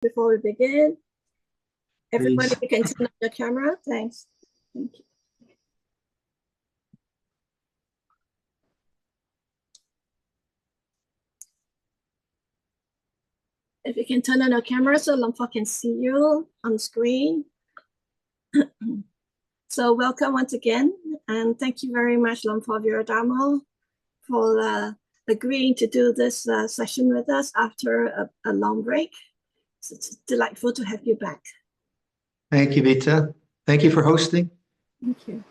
before we begin. Everybody Please. can turn on your camera. Thanks. Thank you. If you can turn on your camera so Lumpur can see you on screen. So welcome once again, and thank you very much, Lumpur Viradhammo, for agreeing to do this session with us after a long break. So it's delightful to have you back. Thank you, Vita. Thank you for hosting. Thank you.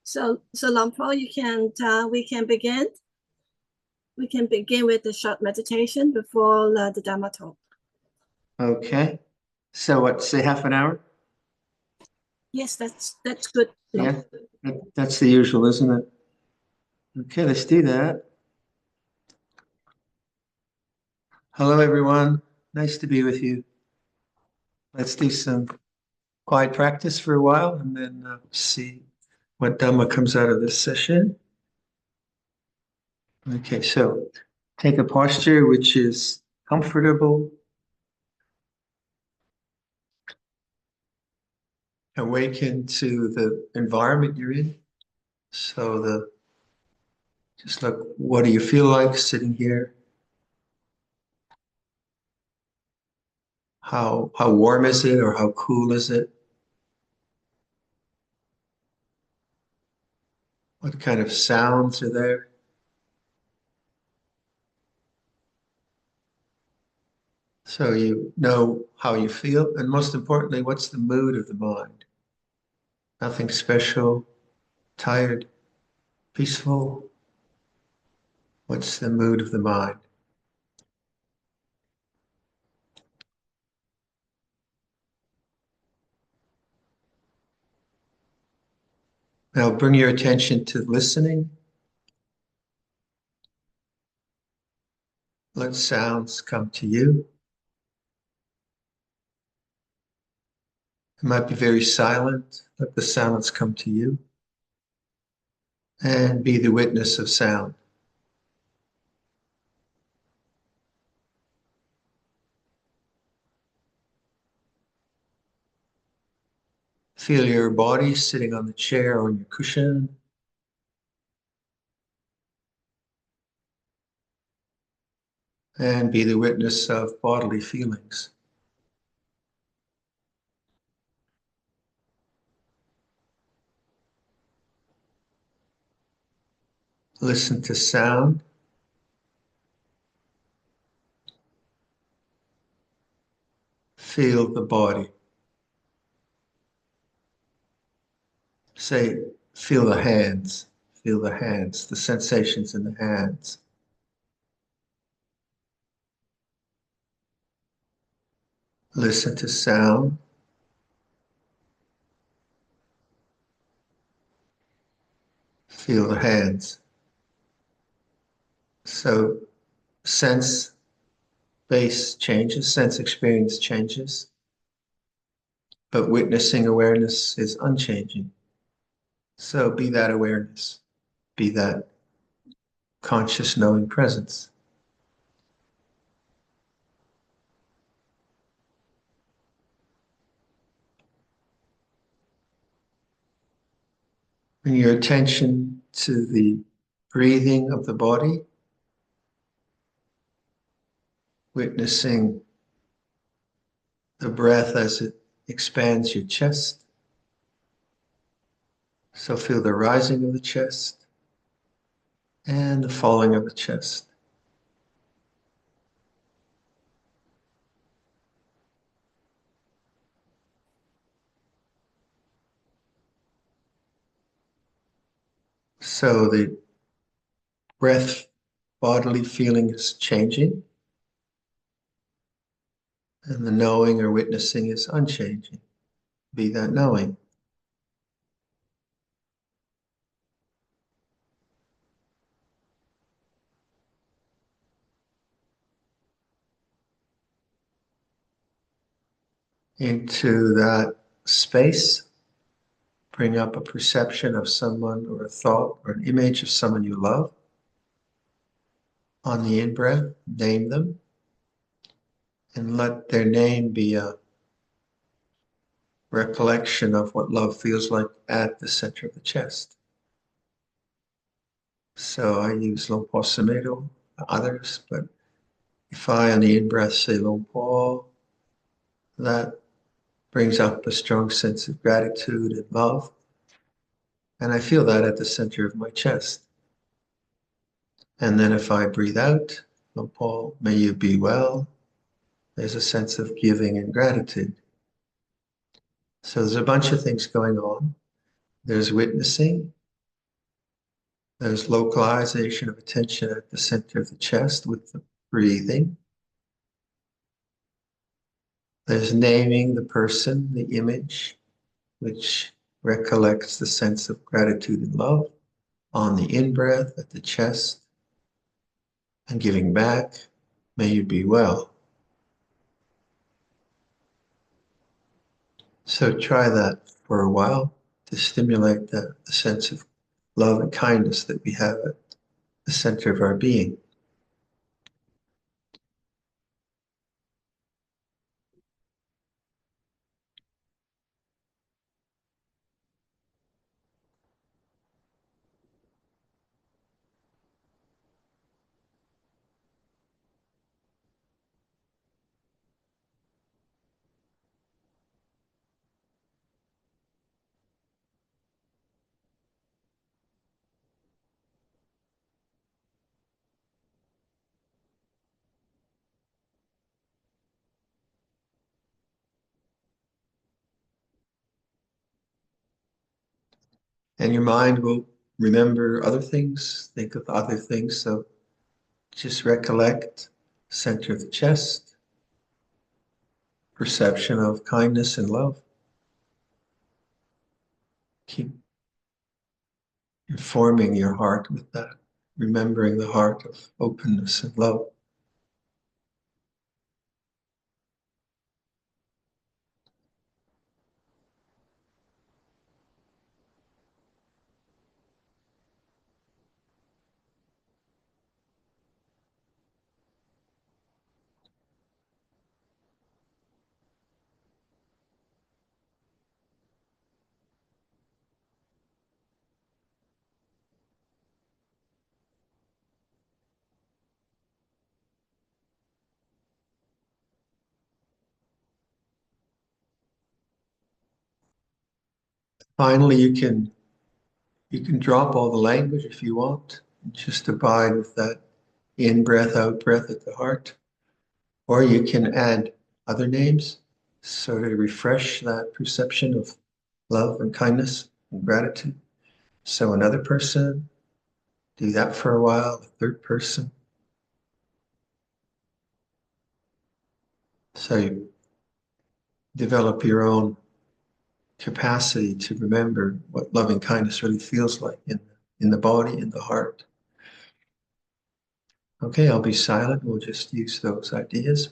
So Lumpur, we can begin. We can begin with the short meditation before the Dhamma talk. Okay. So what, say half an hour? Yes, that's good. Yeah, that's the usual, isn't it? Okay, let's do that. Hello, everyone. Nice to be with you. Let's do some quiet practice for a while and then see what Dhamma comes out of this session. Okay, so take a posture which is comfortable. Awaken to the environment you're in. So just look, what do you feel like sitting here? How warm is it or how cool is it? What kind of sounds are there? So you know how you feel, and most importantly, what's the mood of the mind? Nothing special, tired, peaceful. What's the mood of the mind? Now bring your attention to listening. Let sounds come to you. It might be very silent. Let the silence come to you. And be the witness of sound. Feel your body sitting on the chair or on your cushion. And be the witness of bodily feelings. Listen to sound. Feel the body. Say, feel the hands. Feel the hands, the sensations in the hands. Listen to sound. Feel the hands. So sense base changes, sense experience changes, but witnessing awareness is unchanging. So be that awareness, be that conscious knowing presence. Bring your attention to the breathing of the body, witnessing the breath as it expands your chest. So feel the rising of the chest and the falling of the chest. So the breath, bodily feeling is changing, and the knowing or witnessing is unchanging. Be that knowing. Into that space, bring up a perception of someone or a thought or an image of someone you love. On the in-breath, name them and let their name be a recollection of what love feels like at the center of the chest. So I use Lompo Samedo, others, but if I on the in-breath say Lompo, that brings up a strong sense of gratitude and love. And I feel that at the center of my chest. And then if I breathe out, Lompo, may you be well, there's a sense of giving and gratitude. So there's a bunch of things going on. There's witnessing, there's localization of attention at the center of the chest with the breathing. There's naming the person, the image, which recollects the sense of gratitude and love on the in-breath at the chest and giving back, may you be well. So try that for a while to stimulate the sense of love and kindness that we have at the center of our being. And your mind will remember other things, think of other things. So just recollect center of the chest, perception of kindness and love. Keep informing your heart with that, remembering the heart of openness and love. Finally, you can drop all the language if you want. Just abide with that in-breath, out-breath at the heart. Or you can add other names so to refresh that perception of love and kindness and gratitude. So another person, do that for a while, a third person. So you develop your own capacity to remember what loving kindness really feels like in the body, in the heart. Okay, I'll be silent. We'll just use those ideas.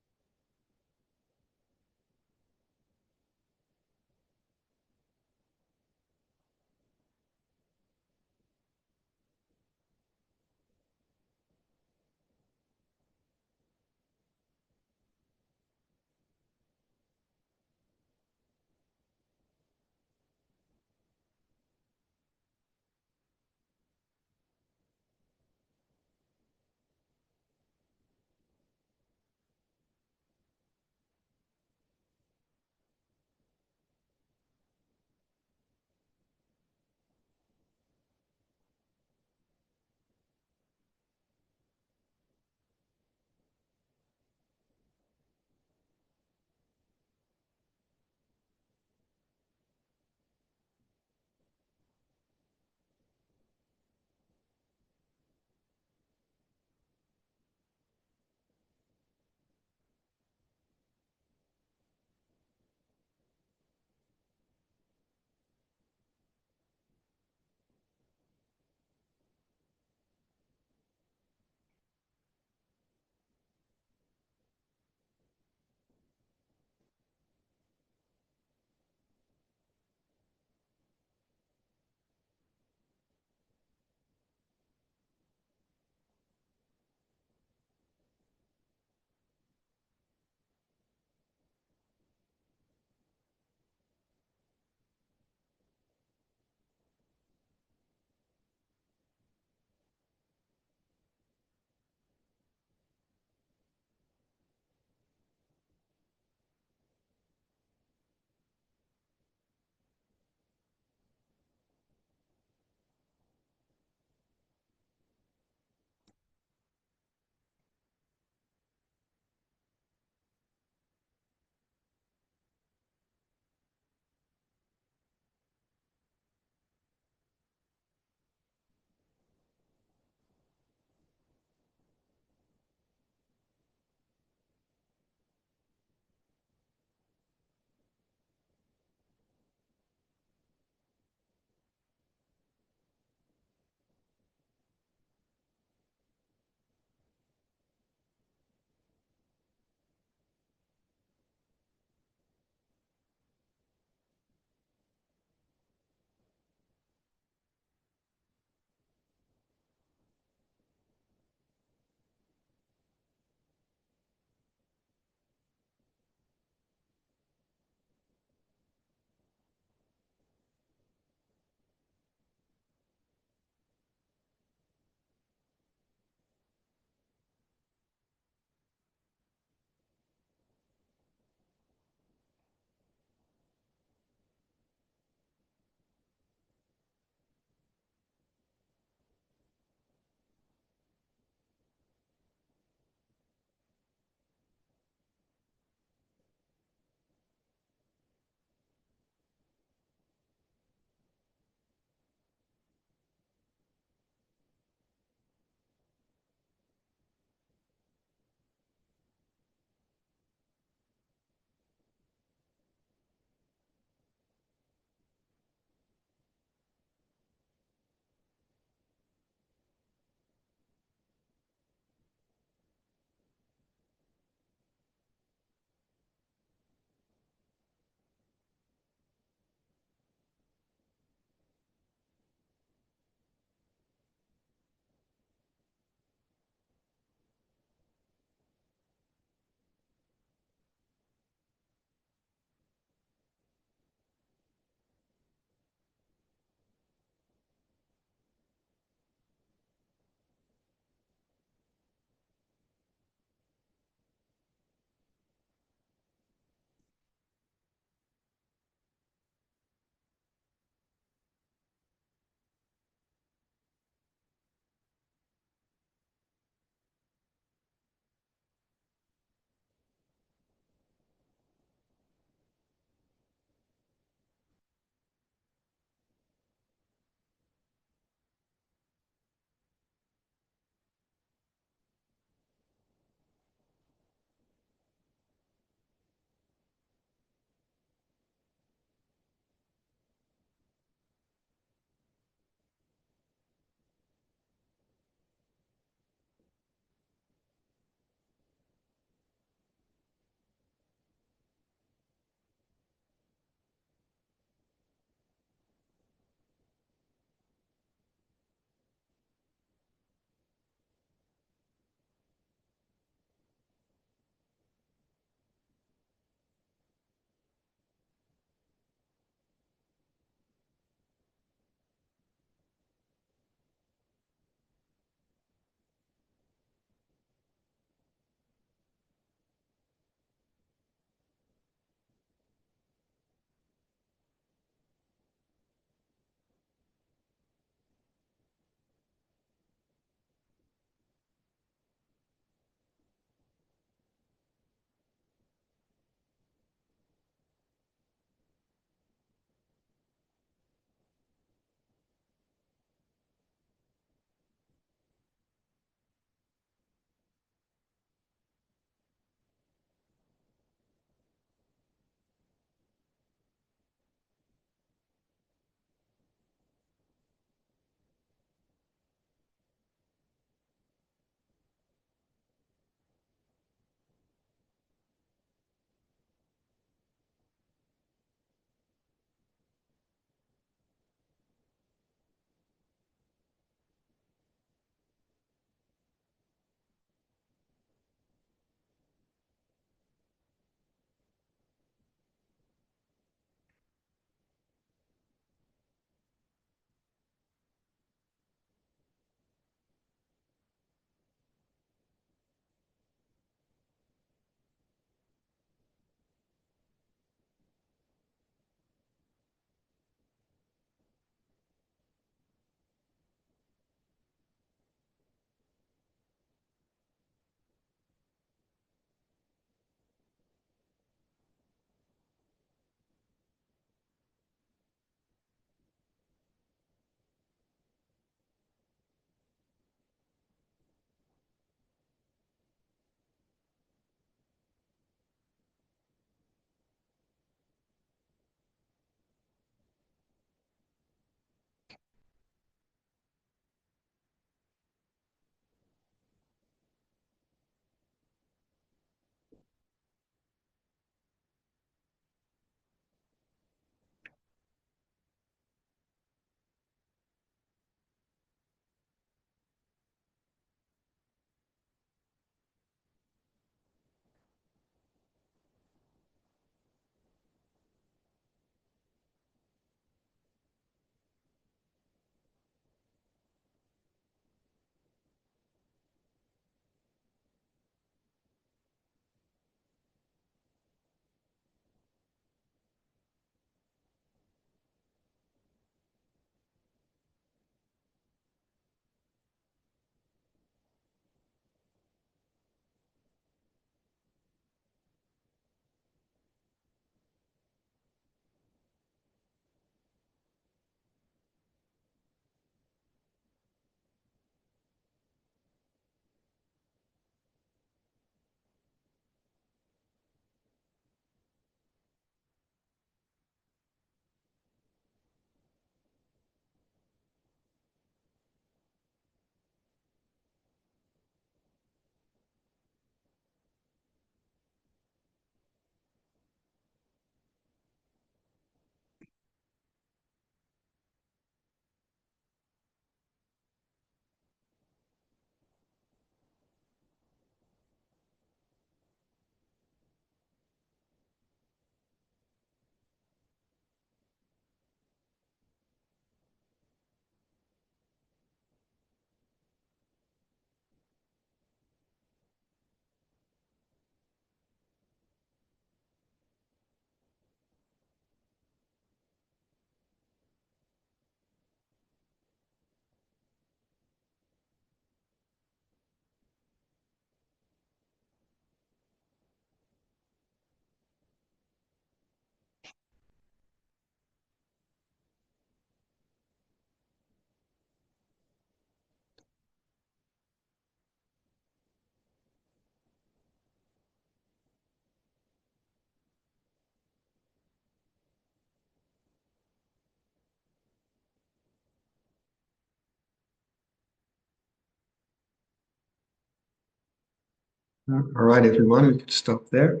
All right, everyone, we could stop there.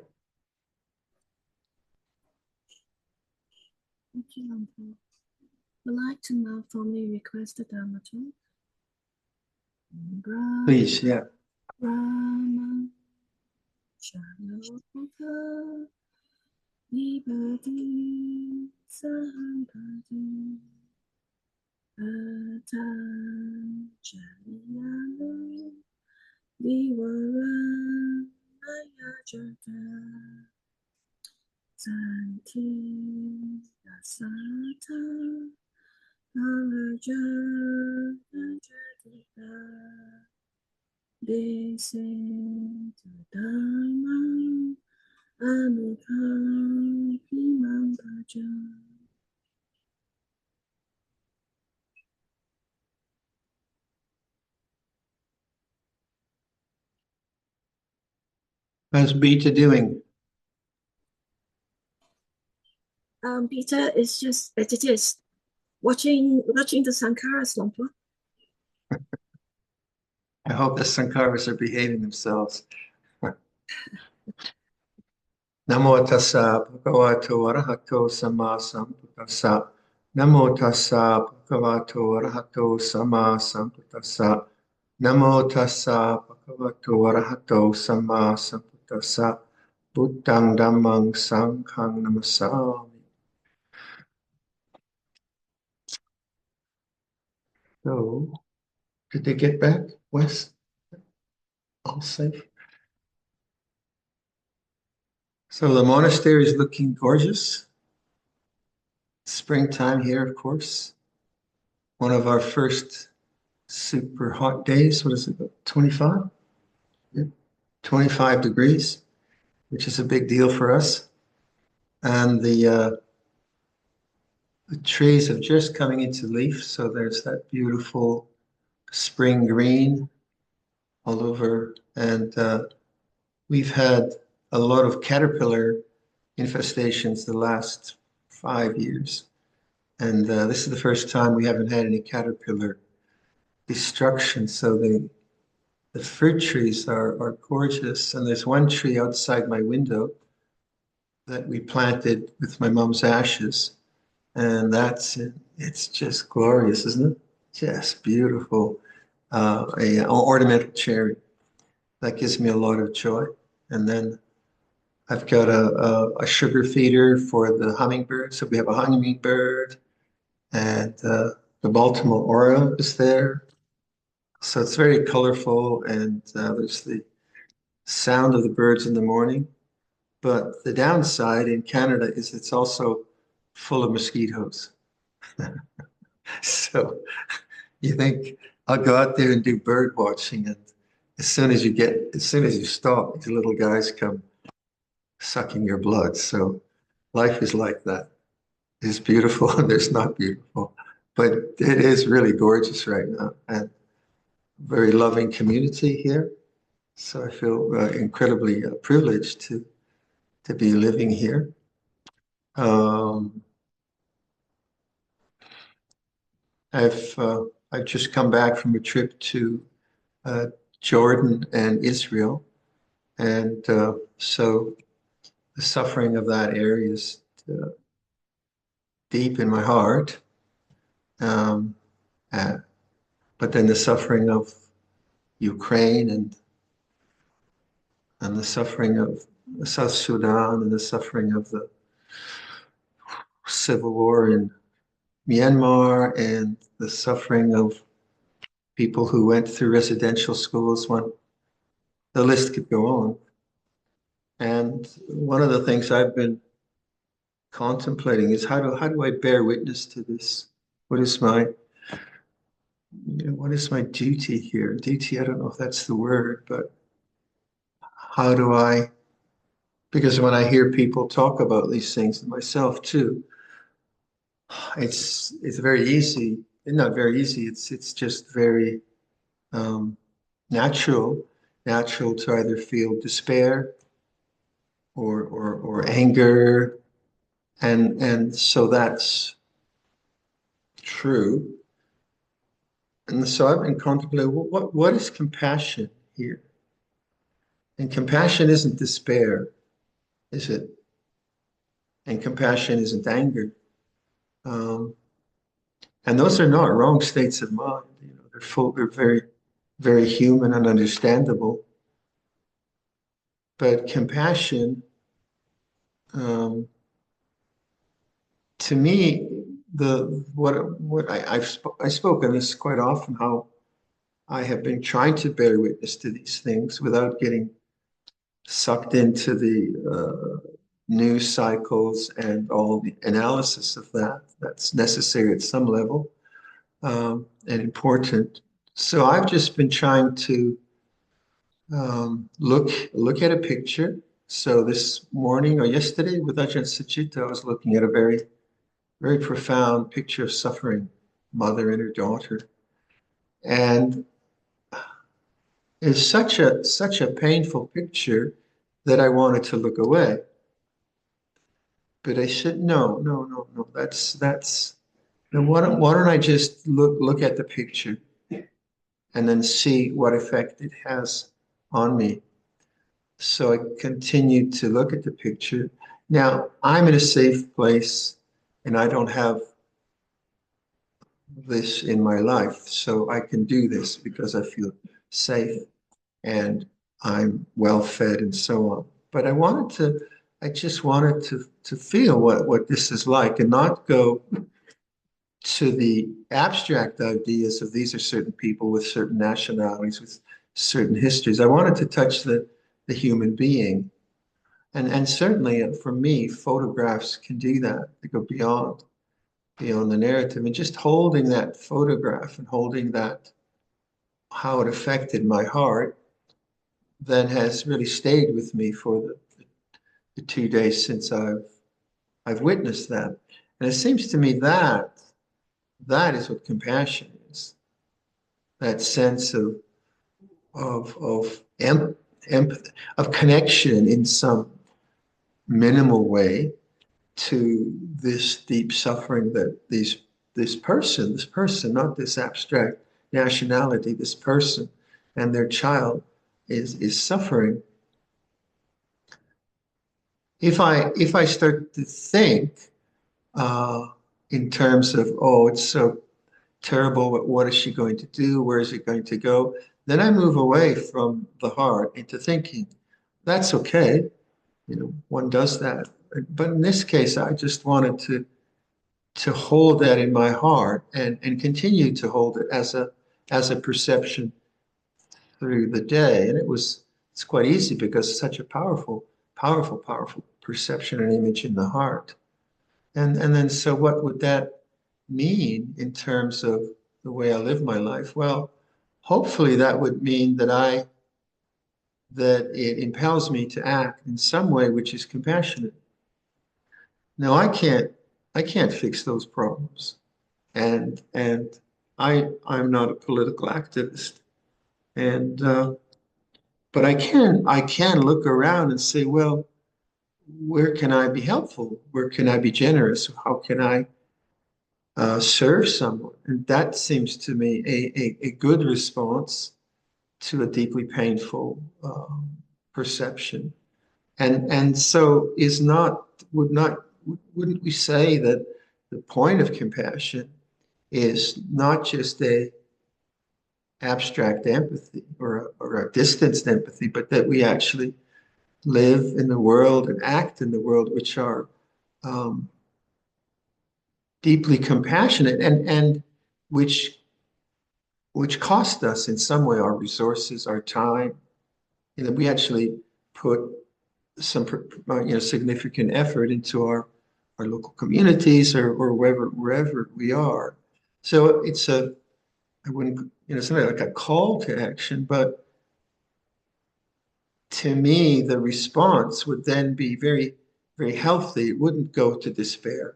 Thank you, Lampo. Would like to now formally request the Dhamma talk. Please, yeah. Brahma Shalokha Vibhati Sahampati Patanjaliyalo Vivaramaya Jata Santi Dasata Arajana Jadika Desi Dhamma Anukapimam Bhajan. How's Beta doing? Peter is just watching the Sankaras, Lampo. I hope the Sankaras are behaving themselves. Namo tassa bhagavato arahato samma sambuddhassa. Namo tassa bhagavato arahato samma sambuddhassa. Namo tassa bhagavato arahato samma sambuddhassa. Buddhang dhammang sanghang namasami. So, did they get back, Wes? All safe? So the monastery is looking gorgeous. Springtime here, of course. One of our first super hot days. What is it, 25? Yeah, 25 degrees, which is a big deal for us. And the trees have just coming into leaf. So there's that beautiful spring green all over. And we've had a lot of caterpillar infestations the last 5 years. And this is the first time we haven't had any caterpillar destruction. So the fruit trees are gorgeous. And there's one tree outside my window that we planted with my mom's ashes. And it's just glorious, isn't it? Just beautiful. An ornamental cherry. That gives me a lot of joy. And then I've got a sugar feeder for the hummingbird. So we have a hummingbird, and the Baltimore Oriole is there. So it's very colorful, and there's the sound of the birds in the morning. But the downside in Canada is it's also full of mosquitoes. So you think I'll go out there and do bird watching, and as soon as you stop, these little guys come sucking your blood. So life is like that. It's beautiful and there's not beautiful, but it is really gorgeous right now, and very loving community here. So I feel incredibly privileged to be living here. I've just come back from a trip to uh, Jordan and Israel, and so the suffering of that area is uh, deep in my heart. Um, uh, but then the suffering of Ukraine and the suffering of South Sudan and the suffering of the civil war in Myanmar and the suffering of people who went through residential schools. The list could go on. And one of the things I've been contemplating is how do I bear witness to this? What is my duty here? Duty, I don't know if that's the word, but how do I, because when I hear people talk about these things, and myself too, it's very easy, not very easy, it's just very um, natural to either feel despair or anger, and so that's true. And so I've been contemplating what is compassion here? And compassion isn't despair, is it? And compassion isn't anger. Um, and those are not wrong states of mind. You know, they're full, they're very, very human and understandable. But compassion, um, to me, the what I've spoken this quite often, how I have been trying to bear witness to these things without getting sucked into the news cycles and all the analysis of that. That's necessary at some level, and important. So I've just been trying to look at a picture. So this morning or yesterday with Ajahn Sucitto, I was looking at a very profound picture of suffering, mother and her daughter, and it's such a painful picture that I wanted to look away. But I said, no. That's. Now, why don't I just look at the picture and then see what effect it has on me? So I continued to look at the picture. Now I'm in a safe place, and I don't have this in my life, so I can do this because I feel safe and I'm well fed and so on. But I just wanted to feel what this is like and not go to the abstract ideas of these are certain people with certain nationalities, with certain histories. I wanted to touch the human being. And certainly for me, photographs can do that. They go beyond the narrative. And just holding that photograph and holding that, how it affected my heart, then has really stayed with me for the 2 days since I've witnessed that. And it seems to me that that is what compassion is. That sense of empathy, of connection in some minimal way to this deep suffering that this person, not this abstract nationality, this person and their child is suffering. If I start to think uh, in terms of, oh, it's so terrible, what is she going to do? Where is it going to go? Then I move away from the heart into thinking. That's okay. You know, one does that. But in this case, I just wanted to hold that in my heart and continue to hold it as a perception through the day. And it's quite easy because it's such a powerful perception and image in the heart. And then so what would that mean in terms of the way I live my life? Well, hopefully that would mean that it impels me to act in some way which is compassionate. Now I can't fix those problems. And I'm not a political activist. And but I can look around and say, well, where can I be helpful? Where can I be generous? How can I serve someone? And that seems to me a good response to a deeply painful perception. And so is not would not wouldn't we say that the point of compassion is not just a abstract empathy or a distanced empathy, but that we actually live in the world and act in the world which are um, deeply compassionate and which cost us in some way our resources, our time. You know, we actually put some significant effort into our local communities or wherever we are. So it's I wouldn't, something like a call to action, but to me, the response would then be very, very healthy. It wouldn't go to despair.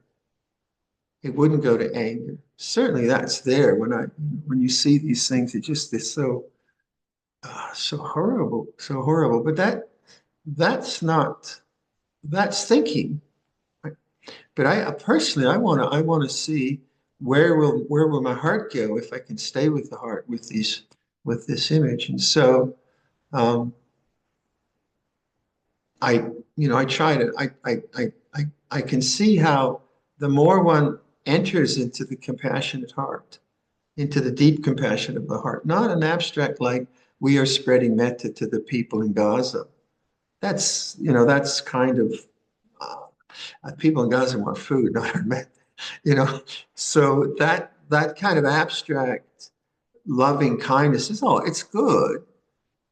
It wouldn't go to anger. Certainly that's there when you see these things, it just is so horrible, so horrible. But that's not, that's thinking. Right? But I personally, I want to see where will my heart go if I can stay with the heart with this image. And so, um, I try to, I can see how the more one enters into the compassionate heart, into the deep compassion of the heart, not an abstract like we are spreading metta to the people in Gaza. That's kind of, people in Gaza want food, not our metta, you know. So that kind of abstract loving kindness is all, it's good.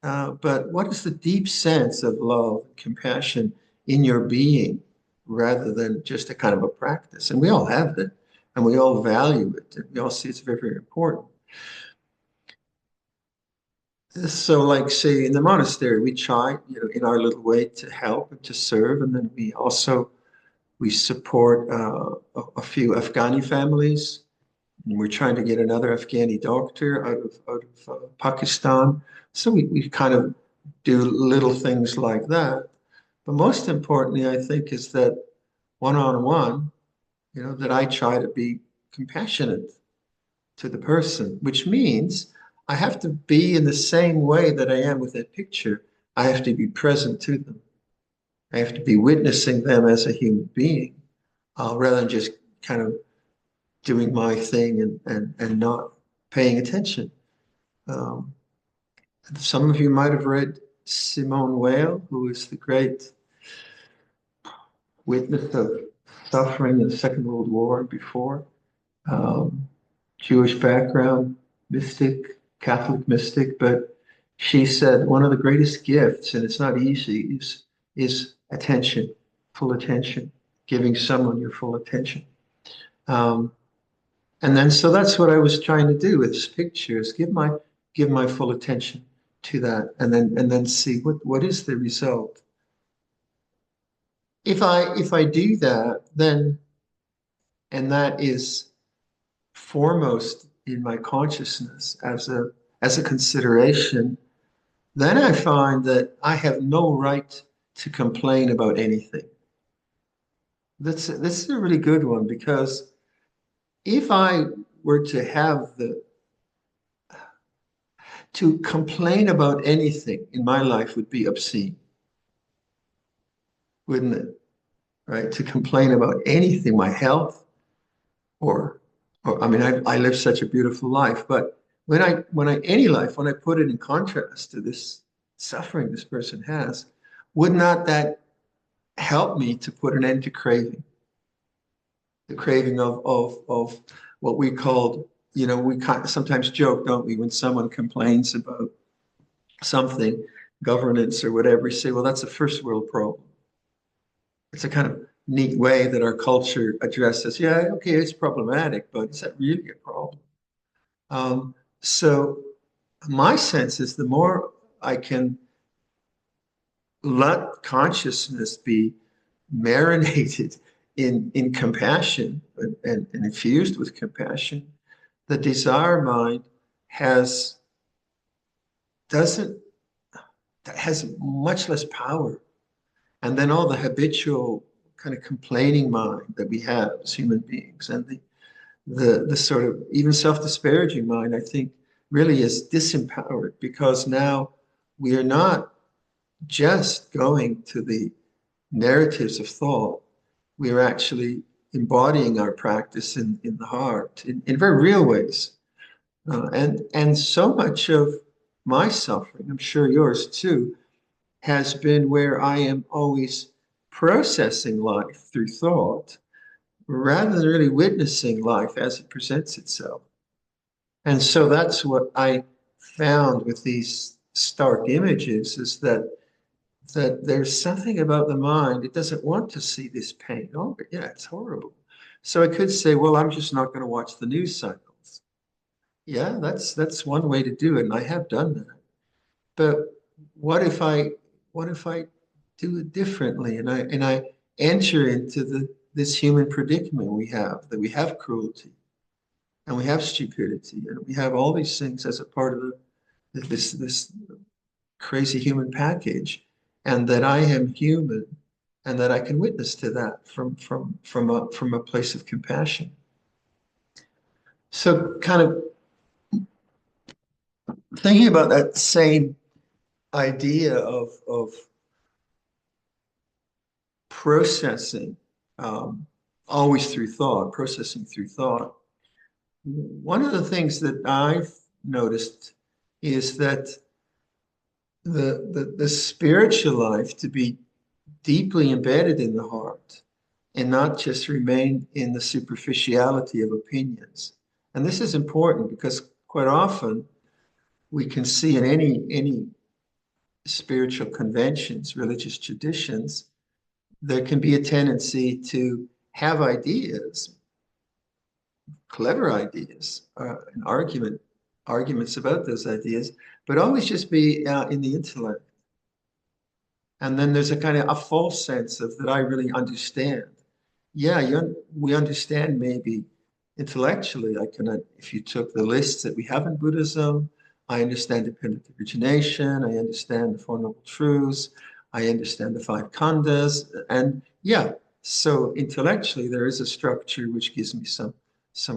But what is the deep sense of love, compassion in your being rather than just a kind of a practice? And we all have it and we all value it. And we all see it's very, very important. So like say in the monastery, we try, in our little way to help and to serve. And then we support a few Afghani families. And we're trying to get another Afghani doctor out of Pakistan. So we kind of do little things like that. But most importantly, I think, is that one-on-one, that I try to be compassionate to the person, which means I have to be in the same way that I am with that picture. I have to be present to them. I have to be witnessing them as a human being, rather than just kind of doing my thing and not paying attention. Um, some of you might have read Simone Weil, who is the great witness of suffering in the Second World War and before. Um, Jewish background, mystic, Catholic mystic, but she said one of the greatest gifts, and it's not easy, is attention, full attention, giving someone your full attention. Um, And then, so that's what I was trying to do with this picture, is give my full attention to that, and then see what is the result. If I do that, then, and that is foremost in my consciousness as a consideration, then I find that I have no right to complain about anything. This is a really good one, because if I were to complain about anything in my life would be obscene, wouldn't it? Right? To complain about anything, my health, or I mean, I live such a beautiful life, but any life, when I put it in contrast to this suffering this person has, would not that help me to put an end to craving? The craving of what we called, we sometimes joke, don't we, when someone complains about something, governance or whatever, we say, well, that's a first world problem. It's a kind of neat way that our culture addresses, yeah, okay, it's problematic, but is that really a problem? So my sense is the more I can let consciousness be marinated in compassion and infused with compassion, the desire mind has much less power. And then all the habitual kind of complaining mind that we have as human beings, and the sort of even self-disparaging mind, I think really is disempowered, because now we are not just going to the narratives of thought. We are actually embodying our practice in the heart in very real ways. And so much of my suffering, I'm sure yours too, has been where I am always processing life through thought rather than really witnessing life as it presents itself. And so that's what I found with these stark images, is that there's something about the mind, it doesn't want to see this pain. Oh, yeah, it's horrible. So I could say, well, I'm just not going to watch the news cycles. Yeah, that's one way to do it, and I have done that. But what if I do it differently, and I enter into this human predicament we have, that we have cruelty and we have stupidity and we have all these things as a part of this crazy human package, and that I am human, and that I can witness to that from a place of compassion. So kind of thinking about that same idea of processing, always through thought, processing through thought, one of the things that I've noticed is that the spiritual life to be deeply embedded in the heart and not just remain in the superficiality of opinions. And this is important because quite often we can see in any spiritual conventions, religious traditions, there can be a tendency to have ideas, clever ideas, an arguments about those ideas, but always just be in the intellect. And then there's a kind of a false sense of that I really understand. Yeah, we understand maybe intellectually. If you took the lists that we have in Buddhism, I understand dependent origination, I understand the Four Noble Truths, I understand the five khandhas, and yeah, so intellectually there is a structure which gives me some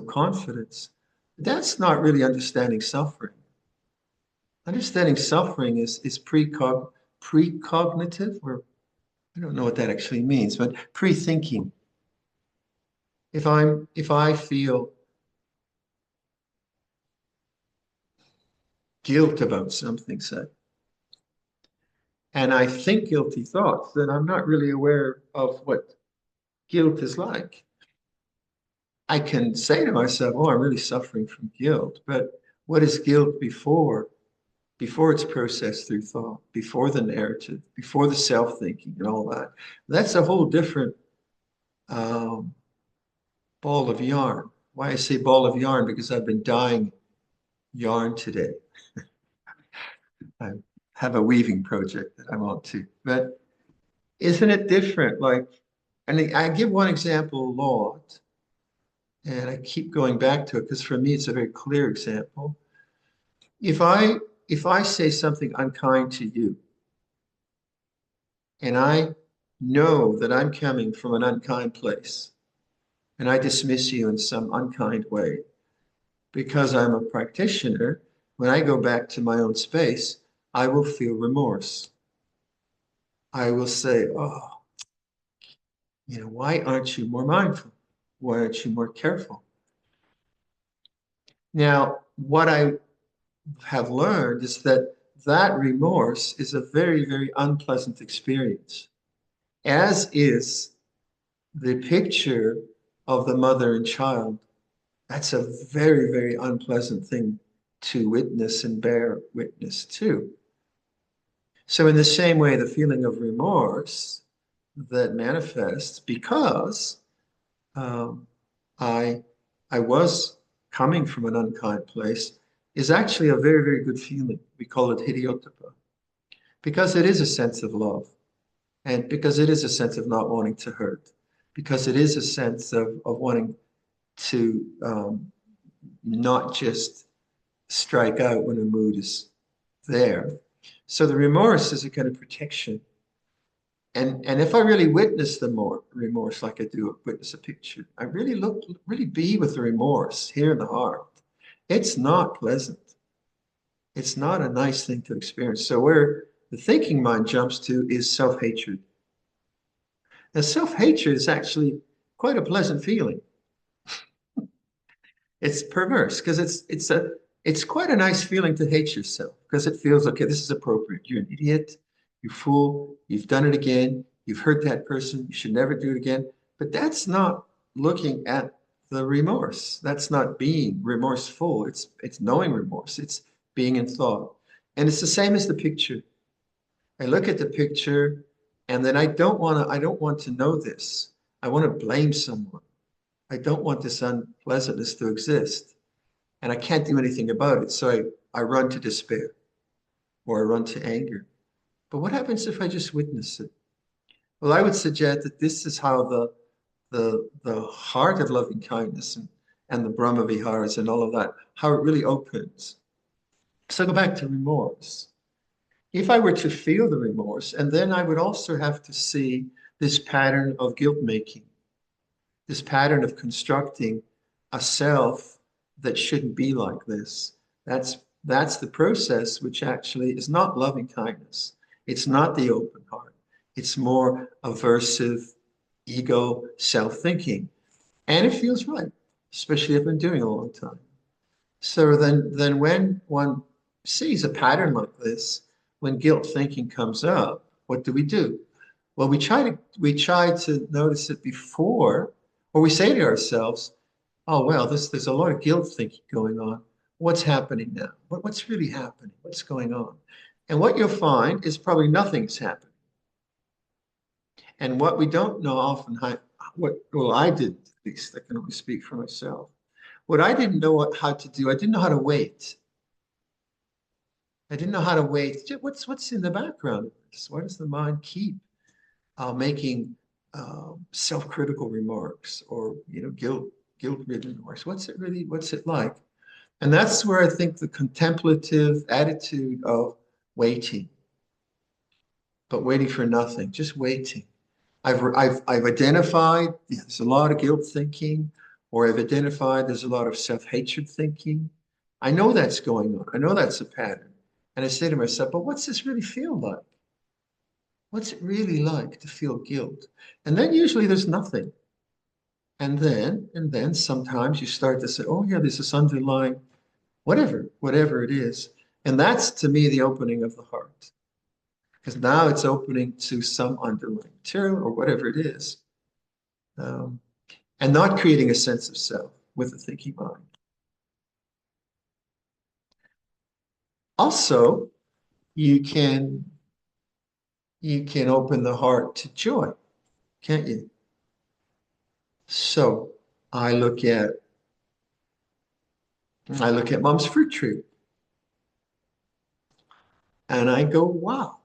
confidence. That's not really understanding suffering. Understanding suffering is precognitive, or I don't know what that actually means, but pre-thinking. If I feel guilt about something, say, and I think guilty thoughts, then I'm not really aware of what guilt is like. I can say to myself, oh, I'm really suffering from guilt, but what is guilt before it's processed through thought, before the narrative, before the self-thinking and all that? That's a whole different ball of yarn. Why I say ball of yarn? Because I've been dyeing yarn today. I have a weaving project that I want to. But isn't it different? And I give one example a lot, and I keep going back to it because for me it's a very clear example. If I say something unkind to you, and I know that I'm coming from an unkind place, and I dismiss you in some unkind way, because I'm a practitioner, when I go back to my own space, I will feel remorse. I will say, oh, why aren't you more mindful? Why aren't you more careful? Now, what I have learned is that remorse is a very, very unpleasant experience, as is the picture of the mother and child. That's a very, very unpleasant thing to witness and bear witness to. So in the same way, the feeling of remorse that manifests because I was coming from an unkind place is actually a very, very good feeling. We call it hidayotapa, because it is a sense of love, and because it is a sense of not wanting to hurt, because it is a sense of wanting to not just strike out when a mood is there. So the remorse is a kind of protection. And if I really witness the remorse like I do witness a picture, I really be with the remorse here in the heart. It's not pleasant. It's not a nice thing to experience. So where the thinking mind jumps to is self-hatred. Now, self-hatred is actually quite a pleasant feeling. It's perverse because it's quite a nice feeling to hate yourself, because it feels, okay, this is appropriate. You're an idiot, you fool, you've done it again, you've hurt that person, you should never do it again. But that's not looking at the remorse. That's not being remorseful. It's knowing remorse. It's being in thought. And it's the same as the picture. I look at the picture and then I don't want to know this. I want to blame someone. I don't want this unpleasantness to exist. And I can't do anything about it. So I run to despair, or I run to anger. But what happens if I just witness it? Well, I would suggest that this is how the heart of loving kindness and the Brahma Viharas and all of that, how it really opens. So go back to remorse. If I were to feel the remorse, and then I would also have to see this pattern of guilt making, this pattern of constructing a self that shouldn't be like this. That's the process which actually is not loving kindness. It's not the open heart. It's more aversive, ego self-thinking. And it feels right, especially if I've been doing it a long time. So then when one sees a pattern like this, when guilt thinking comes up, what do? Well, we try to notice it before, or we say to ourselves, oh well, there's a lot of guilt thinking going on. What's happening now? What's really happening? What's going on? And what you'll find is probably nothing's happening. And what we don't know often, well, I didn't, at least I can only speak for myself. What I didn't know how to do, I didn't know how to wait. I didn't know how to wait. What's in the background of this? Why does the mind keep making self-critical remarks, or guilt-ridden remarks? What's it really? What's it like? And that's where I think the contemplative attitude of waiting, but waiting for nothing, just waiting. I've identified there's a lot of guilt thinking, or I've identified there's a lot of self-hatred thinking. I know that's going on. I know that's a pattern. And I say to myself, but what's this really feel like? What's it really like to feel guilt? And then usually there's nothing. And then sometimes you start to say, oh yeah, there's this underlying whatever it is. And that's to me the opening of the heart. Because now it's opening to some underlying material or whatever it is. And not creating a sense of self with a thinking mind. Also, you can open the heart to joy, can't you? So I look at mom's fruit tree and I go, wow,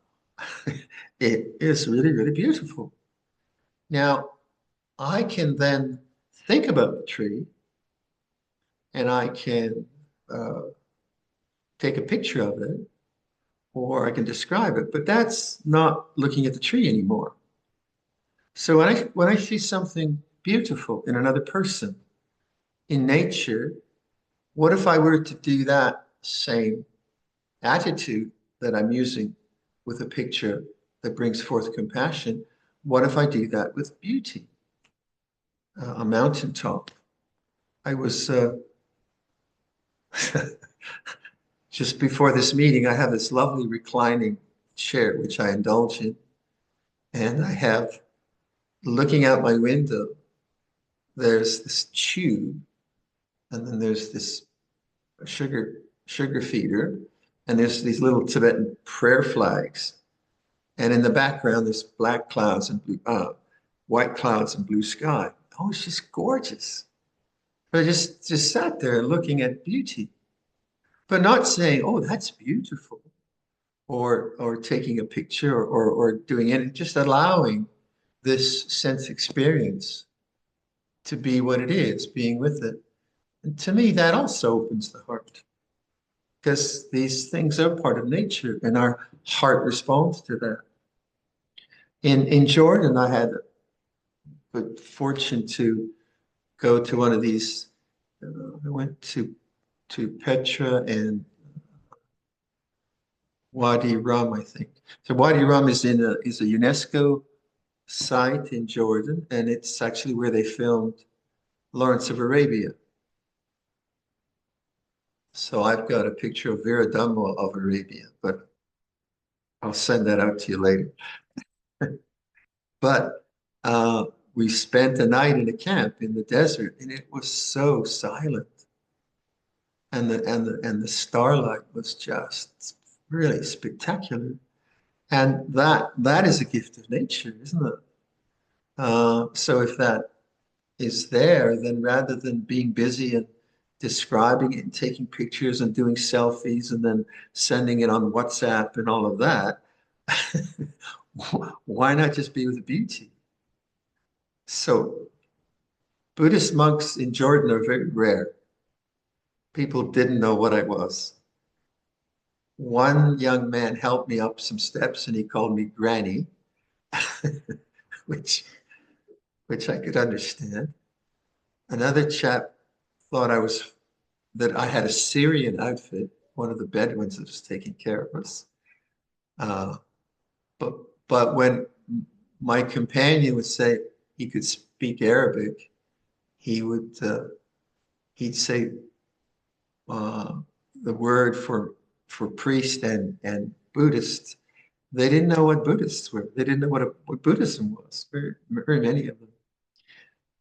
it is really, really beautiful. Now, I can then think about the tree and I can take a picture of it, or I can describe it, but that's not looking at the tree anymore. So when I see something beautiful in another person, in nature, what if I were to do that same attitude that I'm using with a picture that brings forth compassion? What if I do that with beauty? A mountaintop. I was just before this meeting, I have this lovely reclining chair, which I indulge in. And I have, looking out my window, there's this tube, and then there's this sugar feeder, and there's these little Tibetan prayer flags. And in the background, there's black clouds and white clouds and blue sky. Oh, it's just gorgeous. But I just sat there looking at beauty, but not saying, oh, that's beautiful, or taking a picture or doing it, just allowing this sense experience to be what it is, being with it. And to me, that also opens the heart, because these things are part of nature and our heart responds to that. In Jordan, I had the good fortune to go to one of these. I went to Petra and Wadi Rum, I think. So Wadi Rum is a UNESCO site in Jordan, and it's actually where they filmed Lawrence of Arabia. So I've got a picture of Viradhammo of Arabia, but I'll send that out to you later. But we spent a night in a camp in the desert, and it was so silent. And the starlight was just really spectacular. And that is a gift of nature, isn't it? So if that is there, then rather than being busy and describing it and taking pictures and doing selfies and then sending it on WhatsApp and all of that, why not just be with the beauty? So Buddhist monks in Jordan are very rare. People didn't know what I was. One young man helped me up some steps and he called me Granny, which I could understand. Another chap thought that I had a Syrian outfit, one of the Bedouins that was taking care of us. But when my companion would say, he could speak Arabic, he would he'd say the word for priest and Buddhist. They didn't know what Buddhists were. They didn't know what Buddhism was. Very many of them.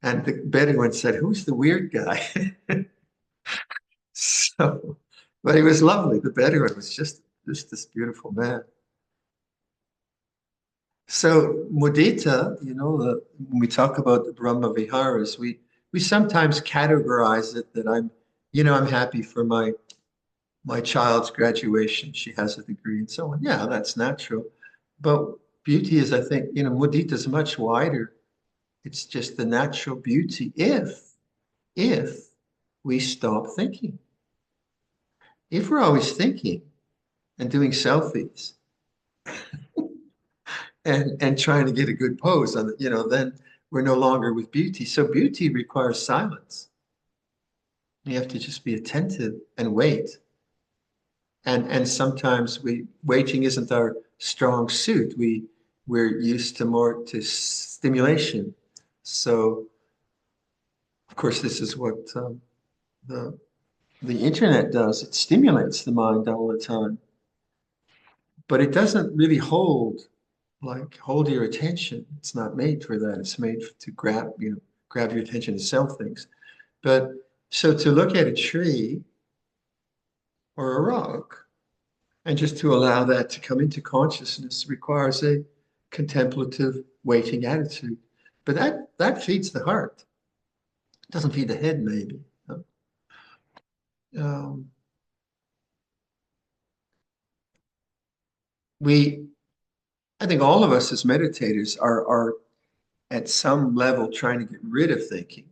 And the Bedouin said, "Who's the weird guy?" So, but he was lovely. The Bedouin was just this beautiful man. So mudita, when we talk about the Brahma Viharas, we sometimes categorize it that I'm happy for my child's graduation. She has a degree and so on. Yeah, that's natural. But beauty is, I think, mudita is much wider. It's just the natural beauty if we stop thinking. If we're always thinking and doing selfies and trying to get a good pose on then we're no longer with beauty. So beauty requires silence. You have to just be attentive and wait. And sometimes waiting isn't our strong suit. We're used to more to stimulation. So of course this is what the the internet does. It stimulates the mind all the time, but it doesn't really hold your attention. It's not made for that. It's made to grab your attention and sell things. But so to look at a tree or a rock and just to allow that to come into consciousness requires a contemplative waiting attitude. But that feeds the heart. It doesn't feed the head, maybe. Um, I think all of us as meditators are at some level trying to get rid of thinking.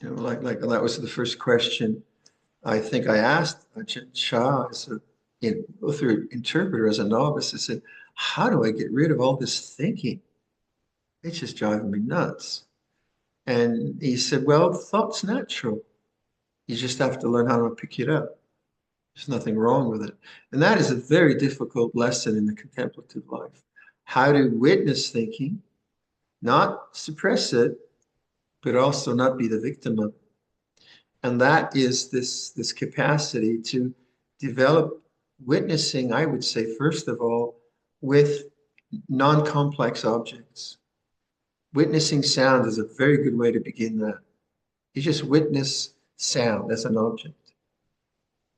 Like that was the first question I think I asked Ajahn Shah as through interpreter as a novice. I said, "How do I get rid of all this thinking? It's just driving me nuts." And he said, "Well, thought's natural. You just have to learn how to pick it up. There's nothing wrong with it." And that is a very difficult lesson in the contemplative life. How to witness thinking, not suppress it, but also not be the victim of it. And that is this capacity to develop witnessing, I would say, first of all, with non-complex objects. Witnessing sound is a very good way to begin that. You just witness sound as an object,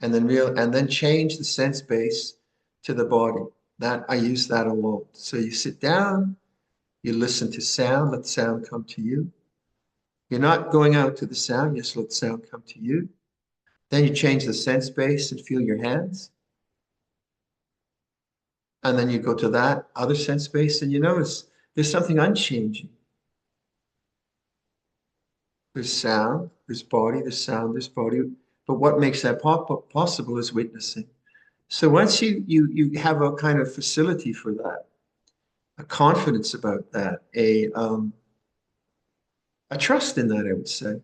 and then change the sense base to the body. That I use that a lot. So you sit down, you listen to sound, let sound come to you. You're not going out to the sound, just let sound come to you. Then you change the sense base and feel your hands. And then you go to that other sense base and you notice there's something unchanging. There's sound, there's body, there's sound, there's body. But what makes that possible is witnessing. So once you have a kind of facility for that, a confidence about that, a trust in that, I would say.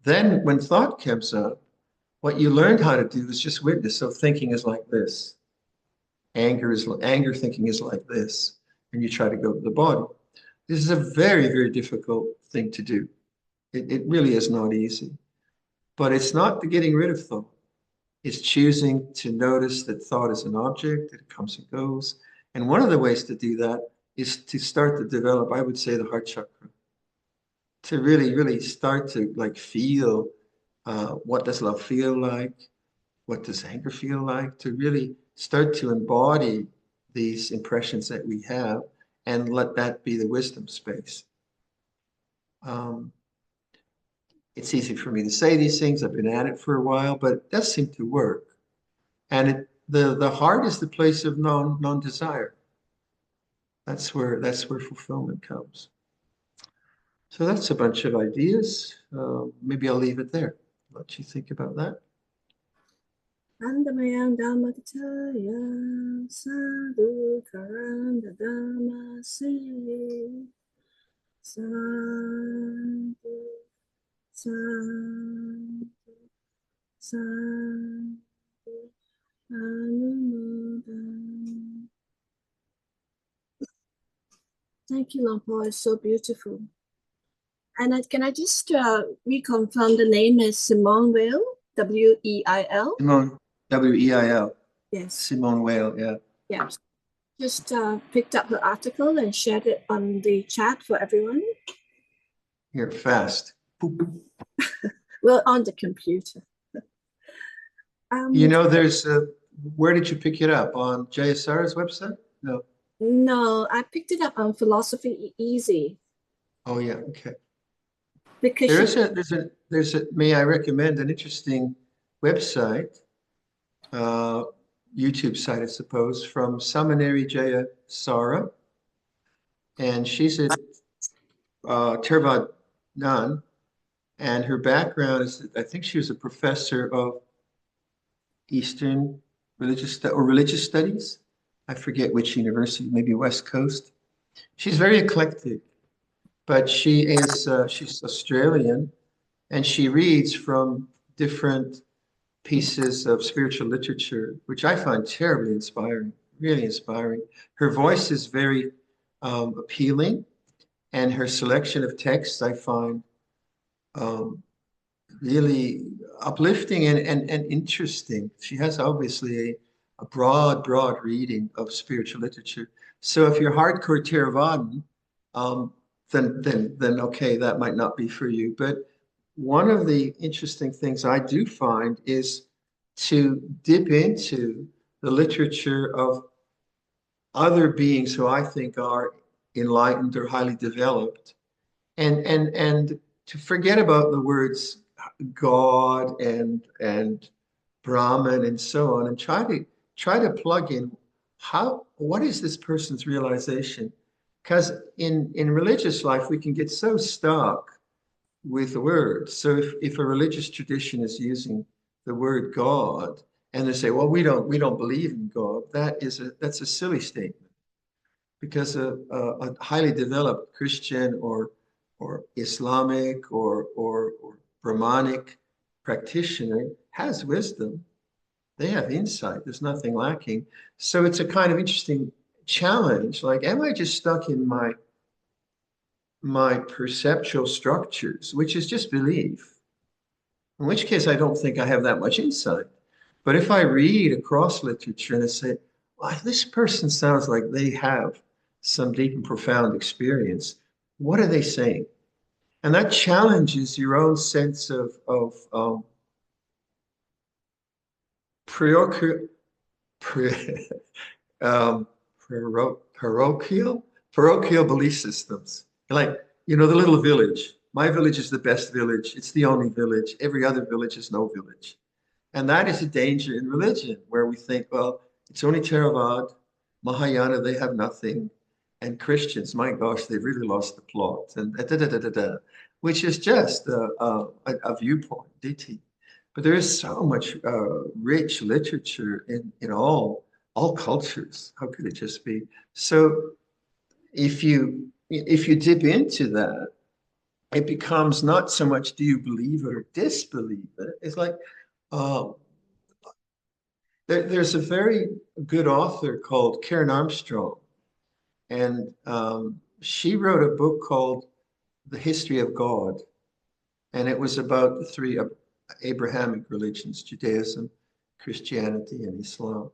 Then when thought comes up, what you learned how to do is just witness. So thinking is like this. Anger thinking is like this. And you try to go to the body. This is a very, very difficult thing to do. It really is not easy. But it's not the getting rid of thought. It's choosing to notice that thought is an object, that it comes and goes. And one of the ways to do that is to start to develop, I would say, the heart chakra. To really, really start to feel what does love feel like? What does anger feel like? To really start to embody these impressions that we have and let that be the wisdom space. It's easy for me to say these things. I've been at it for a while, but it does seem to work. And the heart is the place of non-desire. That's where fulfillment comes. So that's a bunch of ideas. Maybe I'll leave it there. Let you think about that. Andamayam Dhammakacaya Sadhu Karanda Dhamma Se Sadhu Sadhu Sadhu Anumodam. Thank you, Lampo. It's so beautiful. And can I just reconfirm the name is Simone Weil, W-E-I-L? Simone, W-E-I-L. Yes. Simone Weil, yeah. Yeah. Just picked up the article and shared it on the chat for everyone. Here, fast. Well, on the computer. You know, there's where did you pick it up? On JSR's website? No. No, I picked it up on Philosophy Easy. Oh yeah, okay. Because there's a may I recommend an interesting website, YouTube site, I suppose, from Samaneri Jaya Sara, and she's at Theravada Nan, and her background is that I think she was a professor of Eastern religious studies. I forget which university, maybe West Coast. She's very eclectic, but she's Australian, and she reads from different pieces of spiritual literature, which I find terribly inspiring, really inspiring. Her voice is very appealing, and her selection of texts I find um, really uplifting and interesting. She has obviously a broad reading of spiritual literature. So if you're hardcore Theravadan, um, then okay, that might not be for you. But one of the interesting things I do find is to dip into the literature of other beings who I think are enlightened or highly developed, and to forget about the words God and Brahman and so on, and try to plug in what is this person's realization? Because in religious life we can get so stuck with the words. So if a religious tradition is using the word God and they say, well, we don't believe in God, that's a silly statement, because a highly developed Christian or Islamic or Brahmanic practitioner has wisdom. They have insight. There's nothing lacking. So it's a kind of interesting challenge. Like, am I just stuck in my perceptual structures, which is just belief? In which case, I don't think I have that much insight. But if I read across literature and I say, well, this person sounds like they have some deep and profound experience, what are they saying? And that challenges your own sense of parochial, um, parochial belief systems. Like, the little village. My village is the best village. It's the only village. Every other village is no village. And that is a danger in religion, where we think, well, it's only Theravada, Mahayana, they have nothing. And Christians, my gosh, they've really lost the plot. And which is just a viewpoint, DT. But there is so much rich literature in all cultures. How could it just be? So if you dip into that, it becomes not so much do you believe it or disbelieve it. It's like um, there's a very good author called Karen Armstrong, and she wrote a book called The History of God, and it was about the three Abrahamic religions: Judaism, Christianity, and Islam.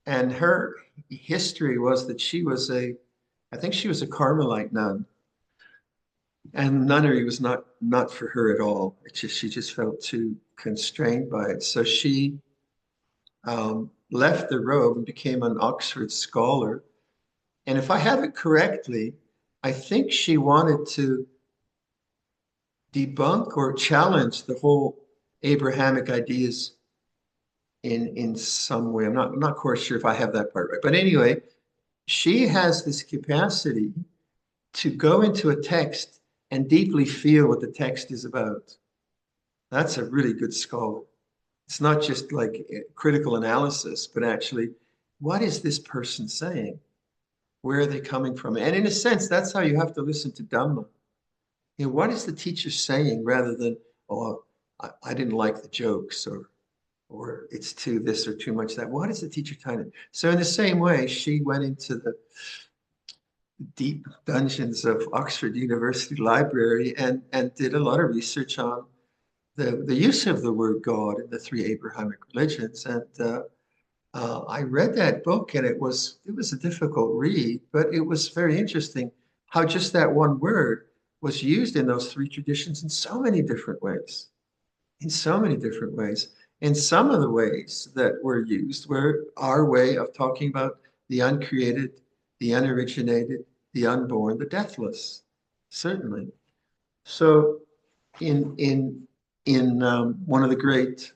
And her history was that I think she was a Carmelite nun, and nunnery was not for her at all. She just felt too constrained by it. So she left the robe and became an Oxford scholar. And if I have it correctly, I think she wanted to debunk or challenge the whole Abrahamic ideas in some way. I'm not quite sure if I have that part right. But anyway, she has this capacity to go into a text and deeply feel what the text is about. That's a really good scholar. It's not just like critical analysis, but actually, what is this person saying? Where are they coming from? And in a sense, that's how you have to listen to Dhamma. What is the teacher saying, rather than, oh, I didn't like the jokes, or it's too this or too much that. What is the teacher telling? So in the same way, she went into deep dungeons of Oxford University Library and did a lot of research on the use of the word God in the three Abrahamic religions. And I read that book, and it was a difficult read, but it was very interesting how just that one word was used in those three traditions in so many different ways, in so many different ways. And some of the ways that were used were our way of talking about the uncreated, the unoriginated, the unborn, the deathless, certainly. So in one of the great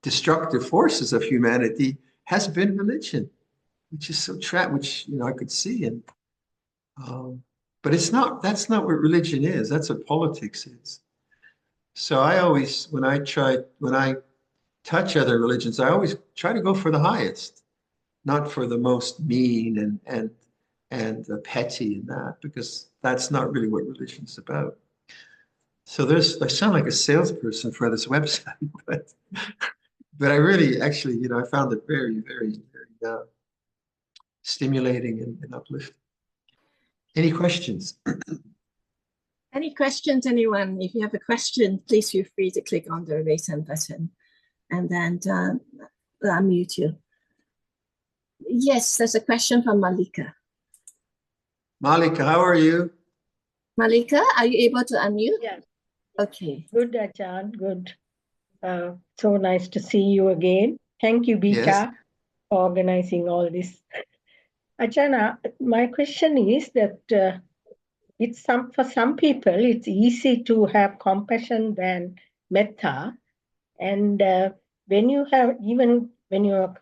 destructive forces of humanity has been religion, which is so which I could see. And but it's not. That's not what religion is. That's what politics is. So I always, when I touch other religions, I always try to go for the highest, not for the most mean and petty in that, because that's not really what religion's about. So I sound like a salesperson for this website, but I really, actually, I found it very, very, very stimulating and uplifting. Any questions? Any questions, anyone? If you have a question, please feel free to click on the raise hand button, and then I'll unmute you. Yes, there's a question from Malika. Malika, how are you? Malika, are you able to unmute? Yes. Okay. Good, Ajahn. Good. So nice to see you again. Thank you, Bita, Yes. for organizing all this. Ajahn, my question is that for some people, it's easy to have compassion than metta. And when you're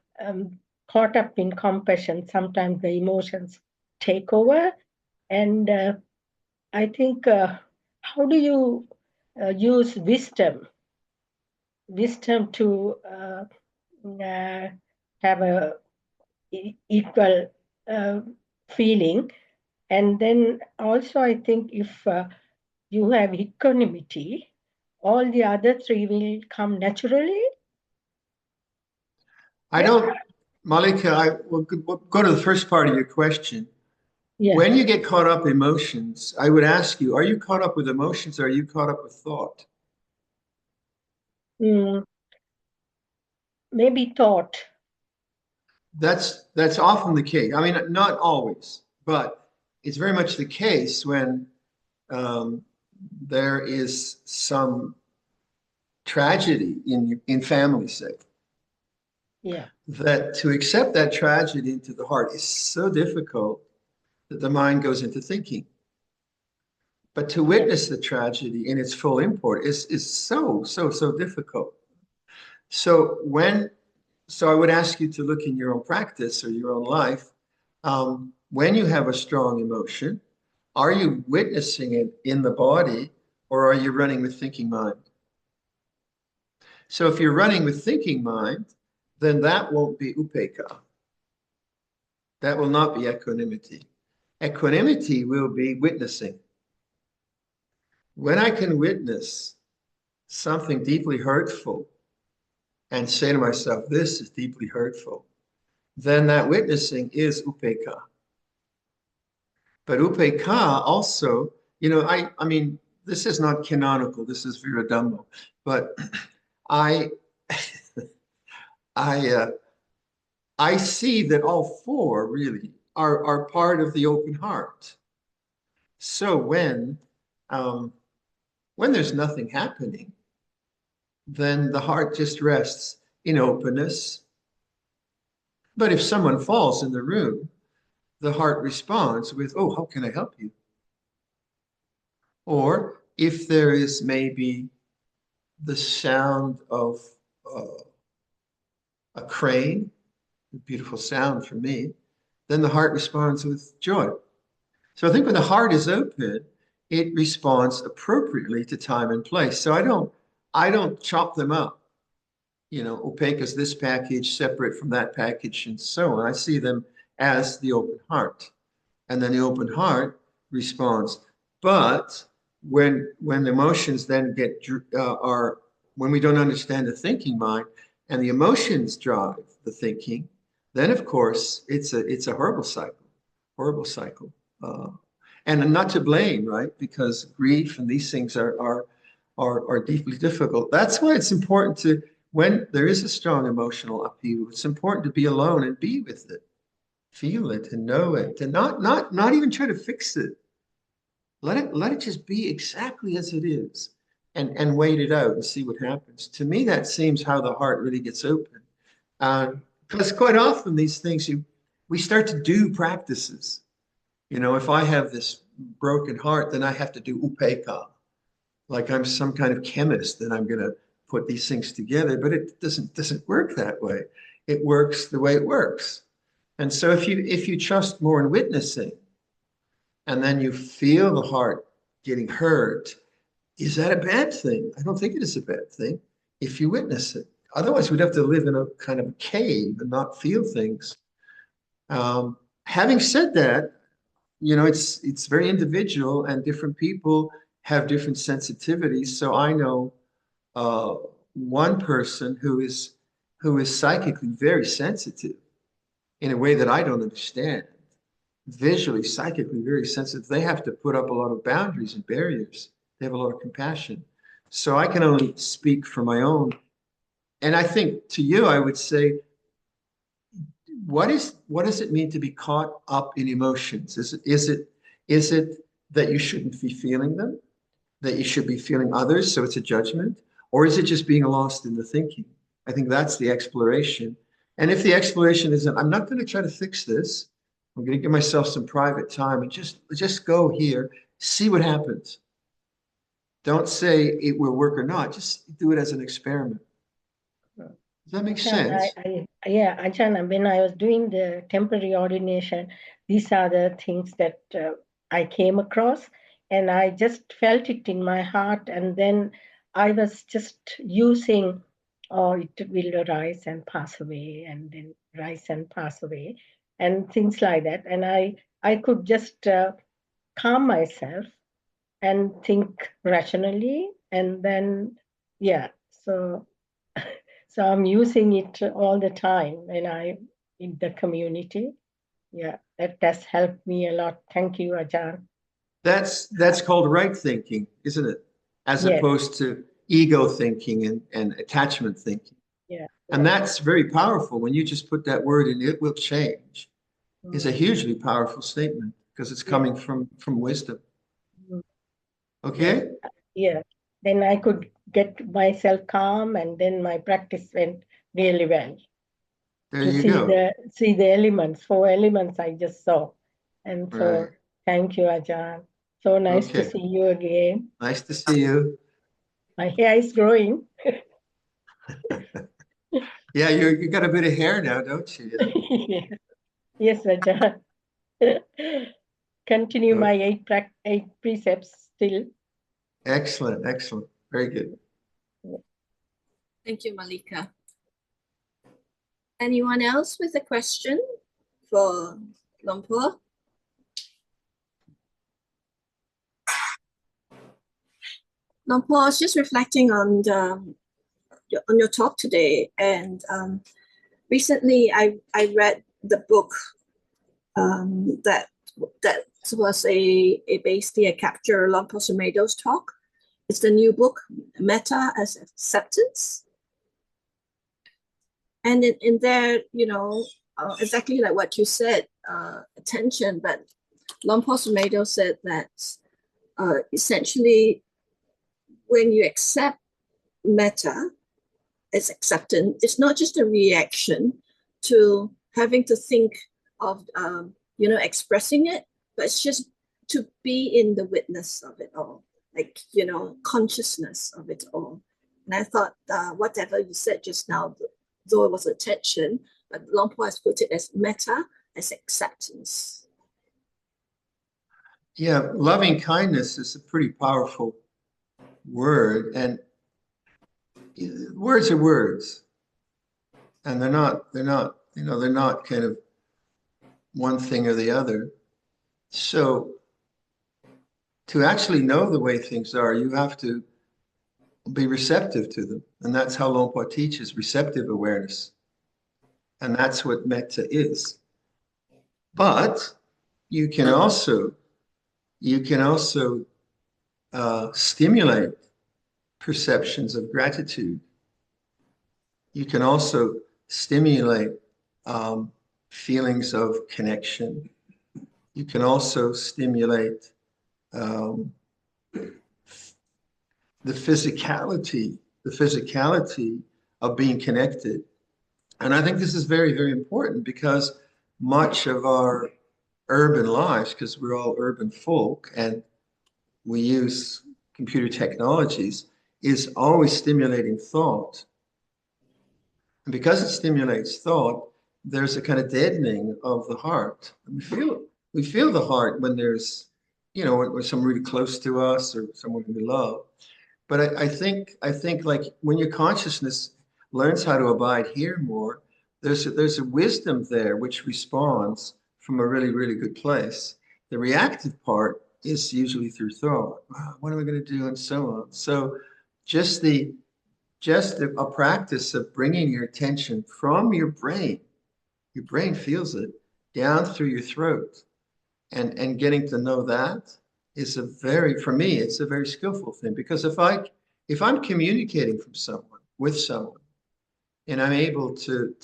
caught up in compassion, sometimes the emotions take over. And I think, how do you use wisdom to have a equal feeling? And then also, I think if you have equanimity, all the other three will come naturally. I don't, Malika, we'll go to the first part of your question. Yeah. When you get caught up in emotions, I would ask you, are you caught up with emotions or are you caught up with thought? Maybe thought. That's often the case. I mean, not always, but it's very much the case when there is some tragedy in family, say. Yeah. That to accept that tragedy into the heart is so difficult that the mind goes into thinking. But to witness the tragedy in its full import is so difficult. So I would ask you to look in your own practice or your own life. When you have a strong emotion, are you witnessing it in the body or are you running with thinking mind? So if you're running with thinking mind, then that won't be upekkha. That will not be equanimity. Equanimity will be witnessing. When I can witness something deeply hurtful and say to myself, this is deeply hurtful, then that witnessing is upekkha. But upekkha also, I mean, this is not canonical, this is Viradhammo, but I see that all four really are part of the open heart. So when there's nothing happening, then the heart just rests in openness. But if someone falls in the room, the heart responds with, oh, how can I help you? Or if there is maybe the sound of a crane, a beautiful sound for me, then the heart responds with joy. So I think when the heart is open, it responds appropriately to time and place. So I don't chop them up. Upekkha's this package separate from that package and so on. I see them as the open heart. And then the open heart responds. But when emotions then when we don't understand the thinking mind and the emotions drive the thinking, then of course it's a horrible cycle. And not to blame, right? Because grief and these things are deeply difficult. That's why it's important to, when there is a strong emotional upheaval, it's important to be alone and be with it, feel it and know it, and not even try to fix it. Let it just be exactly as it is, and wait it out and see what happens. To me, that seems how the heart really gets open. Because quite often these things, we start to do practices. You know, if I have this broken heart, then I have to do upekkha, like I'm some kind of chemist and I'm going to put these things together. But it doesn't work that way. It works the way it works. And so if you trust more in witnessing, and then you feel the heart getting hurt, is that a bad thing? I don't think it is a bad thing if you witness it. Otherwise, we'd have to live in a kind of a cave and not feel things. Having said that, you know, it's very individual, and different people have different sensitivities. So I know one person who is psychically very sensitive in a way that I don't understand. Visually, psychically very sensitive. They have to put up a lot of boundaries and barriers. They have a lot of compassion. So I can only speak for my own. And I think to you, I would say, what does it mean to be caught up in emotions? Is it that you shouldn't be feeling them, that you should be feeling others, so it's a judgment? Or is it just being lost in the thinking? I think that's the exploration. And if the exploration isn't, I'm not going to try to fix this, I'm going to give myself some private time and just go here, see what happens. Don't say it will work or not. Just do it as an experiment. Does that make sense? Yeah, Ajahn, when I was doing the temporary ordination, these are the things that I came across, and I just felt it in my heart. And then I was just using, oh, it will arise and pass away, and then rise and pass away, and things like that. And I could just calm myself and think rationally, and then, yeah, so so I'm using it all the time when I in the community. Yeah, that has helped me a lot. Thank you, Ajahn. That's called right thinking, isn't it? As Yes. opposed to ego thinking and attachment thinking. Yeah. And that's very powerful. When you just put that word in, it will change, is a hugely powerful statement because it's coming from wisdom. Okay? Yeah. Then I could get myself calm, and then my practice went really well. There you go. See the elements, 4 elements I just saw. And so Right. thank you, Ajahn. So nice to Okay. see you again. Nice to see you. My hair is growing. Yeah, you got a bit of hair now, don't you? Yeah. Yes, Ajahn. Continue my 8 precepts still. Excellent, excellent. Very good. Thank you, Malika. Anyone else with a question for Lumpur? Lumpur, I was just reflecting on your talk today, and recently I read the book that was basically a capture of Lumpur Sumedho's talk. It's the new book, Metta as Acceptance. And in there, you know, exactly like what you said, attention, but Lumpur Sumedho said that essentially when you accept metta as acceptance, it's not just a reaction to having to think of, you know, expressing it, but it's just to be in the witness of it all, like, you know, consciousness of it all. And I thought whatever you said just now, though it was attention, but Lumpur has put it as metta, as acceptance. Yeah, loving kindness is a pretty powerful word, and words are words, and they're not you know, they're not kind of one thing or the other. So to actually know the way things are, you have to be receptive to them, and that's how Lumpur teaches receptive awareness. And that's what metta is. But you can also stimulate perceptions of gratitude. You can also stimulate feelings of connection. You can also stimulate the physicality of being connected. And I think this is very, very important, because much of our urban lives, because we're all urban folk and we use computer technologies, is always stimulating thought. And because it stimulates thought, there's a kind of deadening of the heart. And we feel the heart when there's, you know, when someone really close to us or someone we love. But I think like when your consciousness learns how to abide here more, there's a wisdom there which responds from a really, really good place. The reactive part is usually through thought. What am I going to do? And so on. So just a practice of bringing your attention from your brain feels it, down through your throat, and getting to know that is for me, it's a very skillful thing. Because if I'm communicating with someone, and I'm able to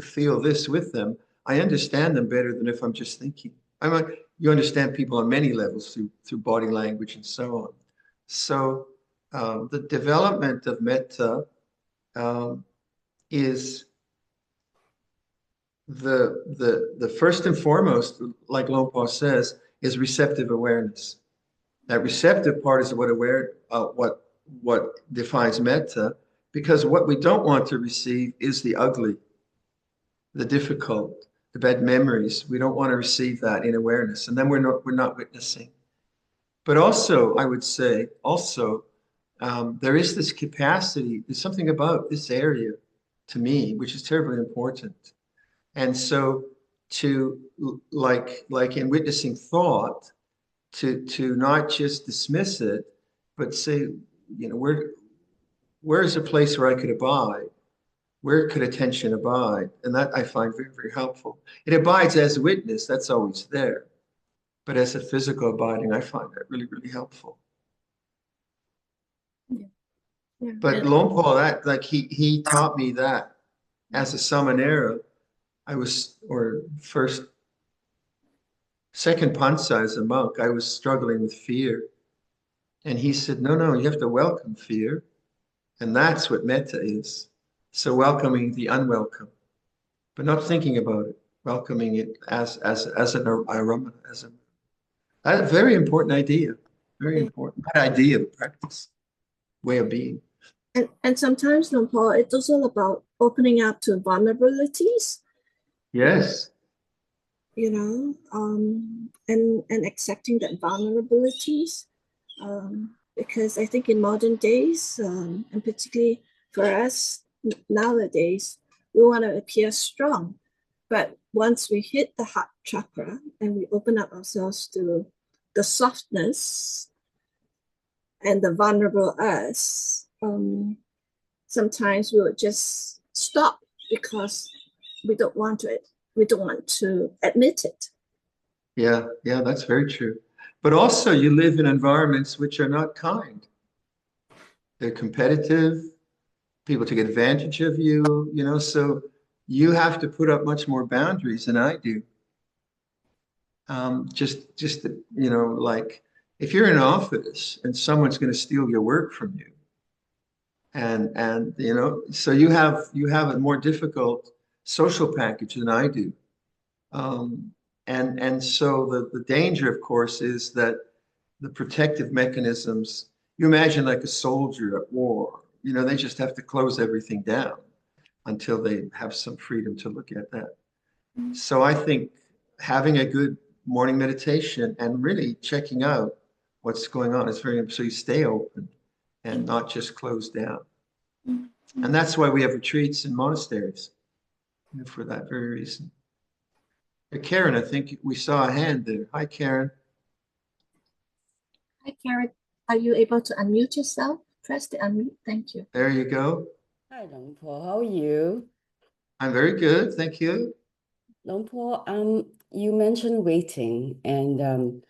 feel this with them, I understand them better than if I'm just thinking. You understand people on many levels through body language and so on. So the development of metta is the first and foremost, like Lompa says, is receptive awareness. That receptive part is what defines metta, because what we don't want to receive is the ugly, the difficult, the bad memories. We don't want to receive that in awareness, and then we're not witnessing. But also, I would say, there is this capacity. There's something about this area, to me, which is terribly important. And so, like in witnessing thought, to not just dismiss it, but say, you know, where is a place where I could abide? Where could attention abide? And that I find very, very helpful. It abides as witness, that's always there. But as a physical abiding, I find that really, really helpful. Yeah. Yeah. But Lompa, that like he taught me that as a samanera, second pansa as a monk, I was struggling with fear. And he said, no, you have to welcome fear. And that's what metta is. So welcoming the unwelcome, but not thinking about it, welcoming it as an aroma, a very important idea, very important idea of practice, way of being. And sometimes, Paul, it's also about opening up to vulnerabilities. Yes. You know, and accepting that vulnerabilities. Because I think in modern days, and particularly for us nowadays, we want to appear strong. But once we hit the heart chakra and we open up ourselves to the softness and the vulnerable us, sometimes we'll just stop because we don't want to admit it. Yeah, that's very true. But also you live in environments which are not kind. They're competitive. People take advantage of you, you know, so you have to put up much more boundaries than I do. Just you know, like if you're in an office and someone's going to steal your work from you, and you know, so you have a more difficult social package than I do. And so the danger, of course, is that the protective mechanisms, you imagine like a soldier at war, you know, they just have to close everything down until they have some freedom to look at that. So I think having a good morning meditation and really checking out what's going on is very important. So you stay open and not just closed down. And that's why we have retreats in monasteries, you know, for that very reason. Karen, I think we saw a hand there. Hi, Karen. Hi, Karen. Are you able to unmute yourself? Press the unmute. Thank you. There you go. Hi, Lompo. How are you? I'm very good, thank you. Longpo, you mentioned waiting, and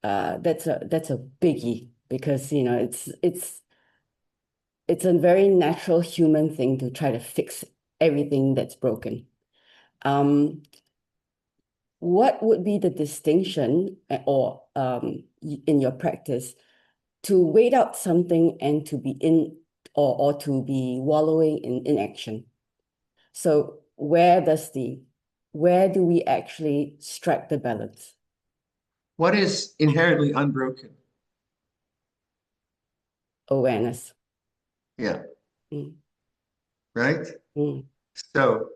that's a biggie because it's a very natural human thing to try to fix everything that's broken. What would be the distinction or in your practice to wait out something and to be in or to be wallowing in inaction? So where do we actually strike the balance? What is inherently unbroken? Awareness. Yeah. Mm. Right? Mm. So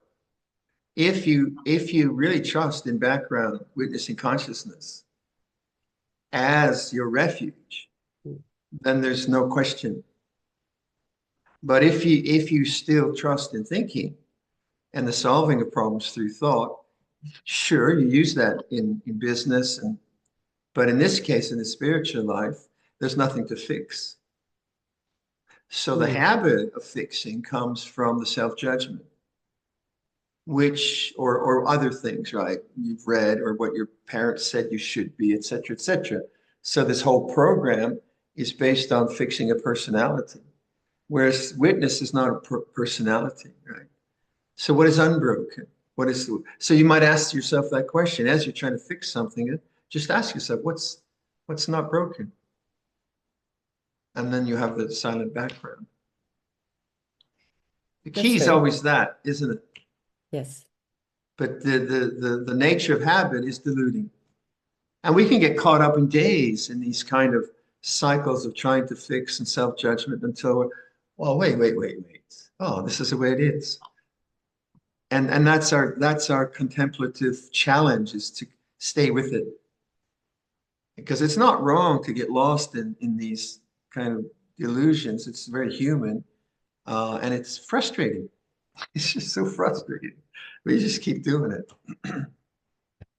if you really trust in background witnessing consciousness as your refuge, Mm. then there's no question. But if you still trust in thinking and the solving of problems through thought, sure, you use that in business, but in this case, in the spiritual life, there's nothing to fix. So the habit of fixing comes from the self-judgment, which, or other things, right? You've read or what your parents said you should be, et cetera, et cetera. So this whole program is based on fixing a personality, whereas witness is not a personality, right? So what is unbroken? So you might ask yourself that question as you're trying to fix something. Just ask yourself, what's not broken? And then you have the silent background. The key is always that, isn't it? Yes. But the nature of habit is deluding. And we can get caught up in days in these kind of cycles of trying to fix and self-judgment until we're, well, wait. Oh, this is the way it is. And that's our contemplative challenge, is to stay with it. Because it's not wrong to get lost in these kind of delusions. It's very human. And it's frustrating. It's just so frustrating. But you just keep doing it.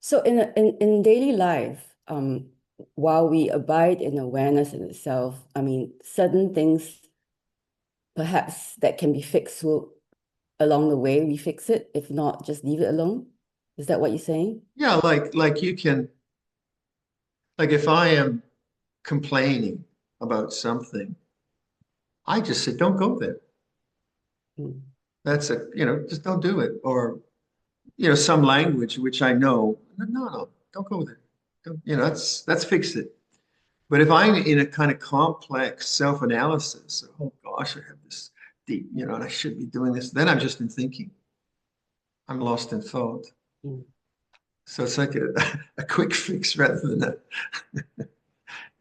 So in daily life, while we abide in awareness in itself, I mean, certain things perhaps that can be fixed will along the way we fix it. If not, just leave it alone. Is that what you're saying? Yeah, like you can, like if I am complaining about something, I just say, don't go there. Mm. That's just don't do it. Or, some language which I know, no, don't go there. Don't, that's fix it. But if I'm in a kind of complex self-analysis, oh gosh, I have this deep, and I should be doing this, then I'm just in thinking. I'm lost in thought. Mm. So it's like a quick fix rather than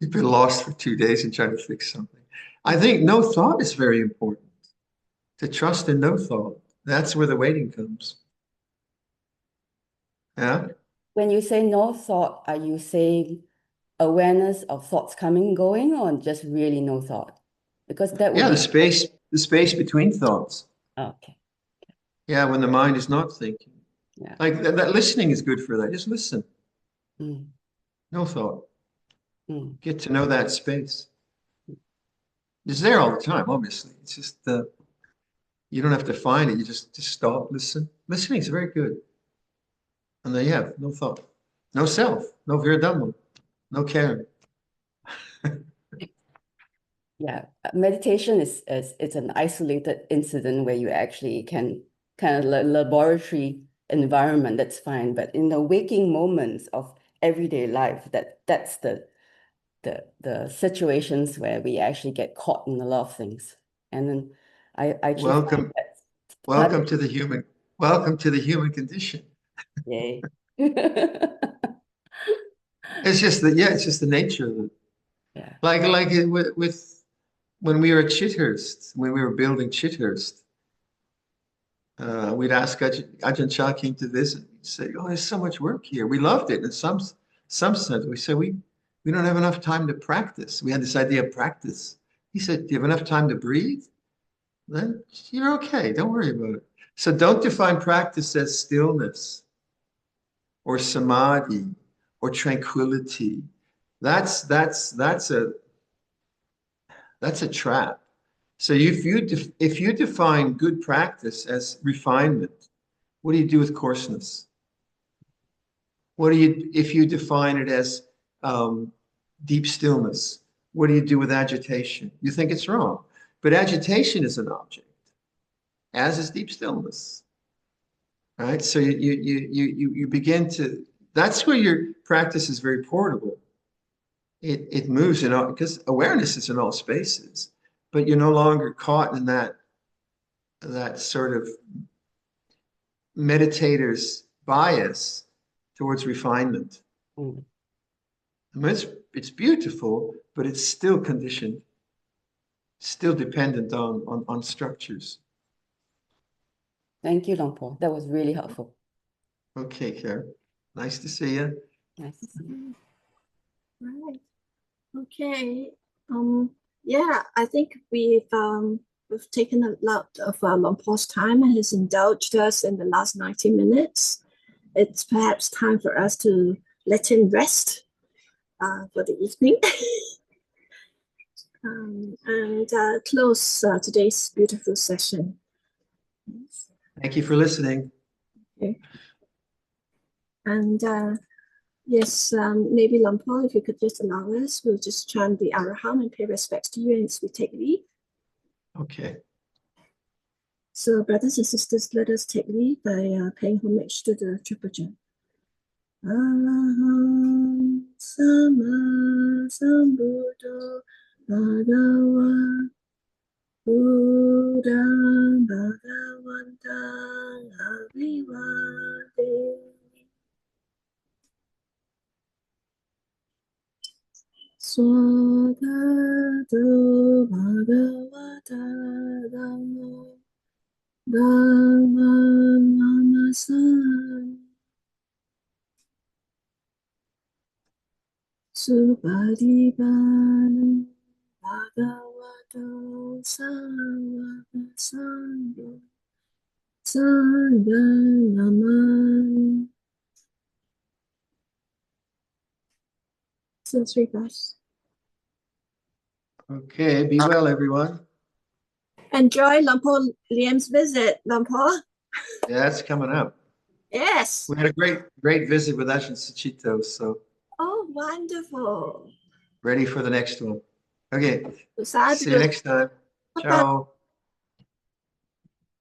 you've been lost for 2 days and trying to fix something. I think no thought is very important. To trust in no thought. That's where the waiting comes. Yeah. When you say no thought, are you saying awareness of thoughts coming and going, or just really no thought? Because that would Yeah, be the space between thoughts. okay. Yeah, when the mind is not thinking. Yeah. Like that listening is good for that. Just listen. Mm. No thought. Mm. Get to know that space. It's there all the time, obviously. It's just you don't have to find it. You just stop, listen. Listening is very good. And there you have no thought, no self, no Viradhammo, no caring. Yeah, meditation is it's an isolated incident where you actually can kind of laboratory environment, that's fine. But in the waking moments of everyday life, that's the situations where we actually get caught in a lot of things. And then I actually find Welcome, that's welcome to the human condition. yay. It's just it's just the nature of it. Yeah. Like with when we were at Chithurst, when we were building Chithurst, we'd ask Ajahn Chah came to visit. He'd say, "Oh, there's so much work here. We loved it." And some sense, we said, we don't have enough time to practice. We had this idea of practice. He said, "Do you have enough time to breathe? Then you're okay. Don't worry about it." So don't define practice as stillness or samadhi or tranquility. That's a trap. So if you define good practice as refinement, What do you do with coarseness? What do you, if you define it as deep stillness, what do you do with agitation? You think it's wrong, but agitation is an object, as is deep stillness. Right? So you begin to, that's where your practice is very portable. It moves in all, because awareness is in all spaces, but you're no longer caught in that sort of meditator's bias towards refinement. Mm. I mean, it's beautiful, but it's still conditioned, still dependent on structures. Thank you, Luang Por. That was really helpful. Okay, Karen. Nice to see you. Nice to see you. Right. Okay. Yeah, I think we've taken a lot of Luang Por's time and has indulged us in the last 90 minutes. It's perhaps time for us to let him rest for the evening and close today's beautiful session. Thank you for listening. Okay. And yes, maybe Luang Por, if you could just allow us, we'll just chant the Araham and pay respects to you as we take leave. Okay. So, brothers and sisters, let us take leave by paying homage to the Triple Gem. Araham Sama Sambuddho Bhagava Buddham Bhagavantang Abhivade Swagato Bhagavata Dhammo Dhammam Namassami Subhadipannam Bhagavato Sangha Sangha Namami. So three guys. Okay, be well, everyone. Enjoy Luang Por Liam's visit, Luang Por. Yeah, that's coming up. Yes. We had a great visit with Ajahn Suchito, so Oh, wonderful. ready for the next one. Okay, Sadhu. see you next time. Bye-bye. Ciao.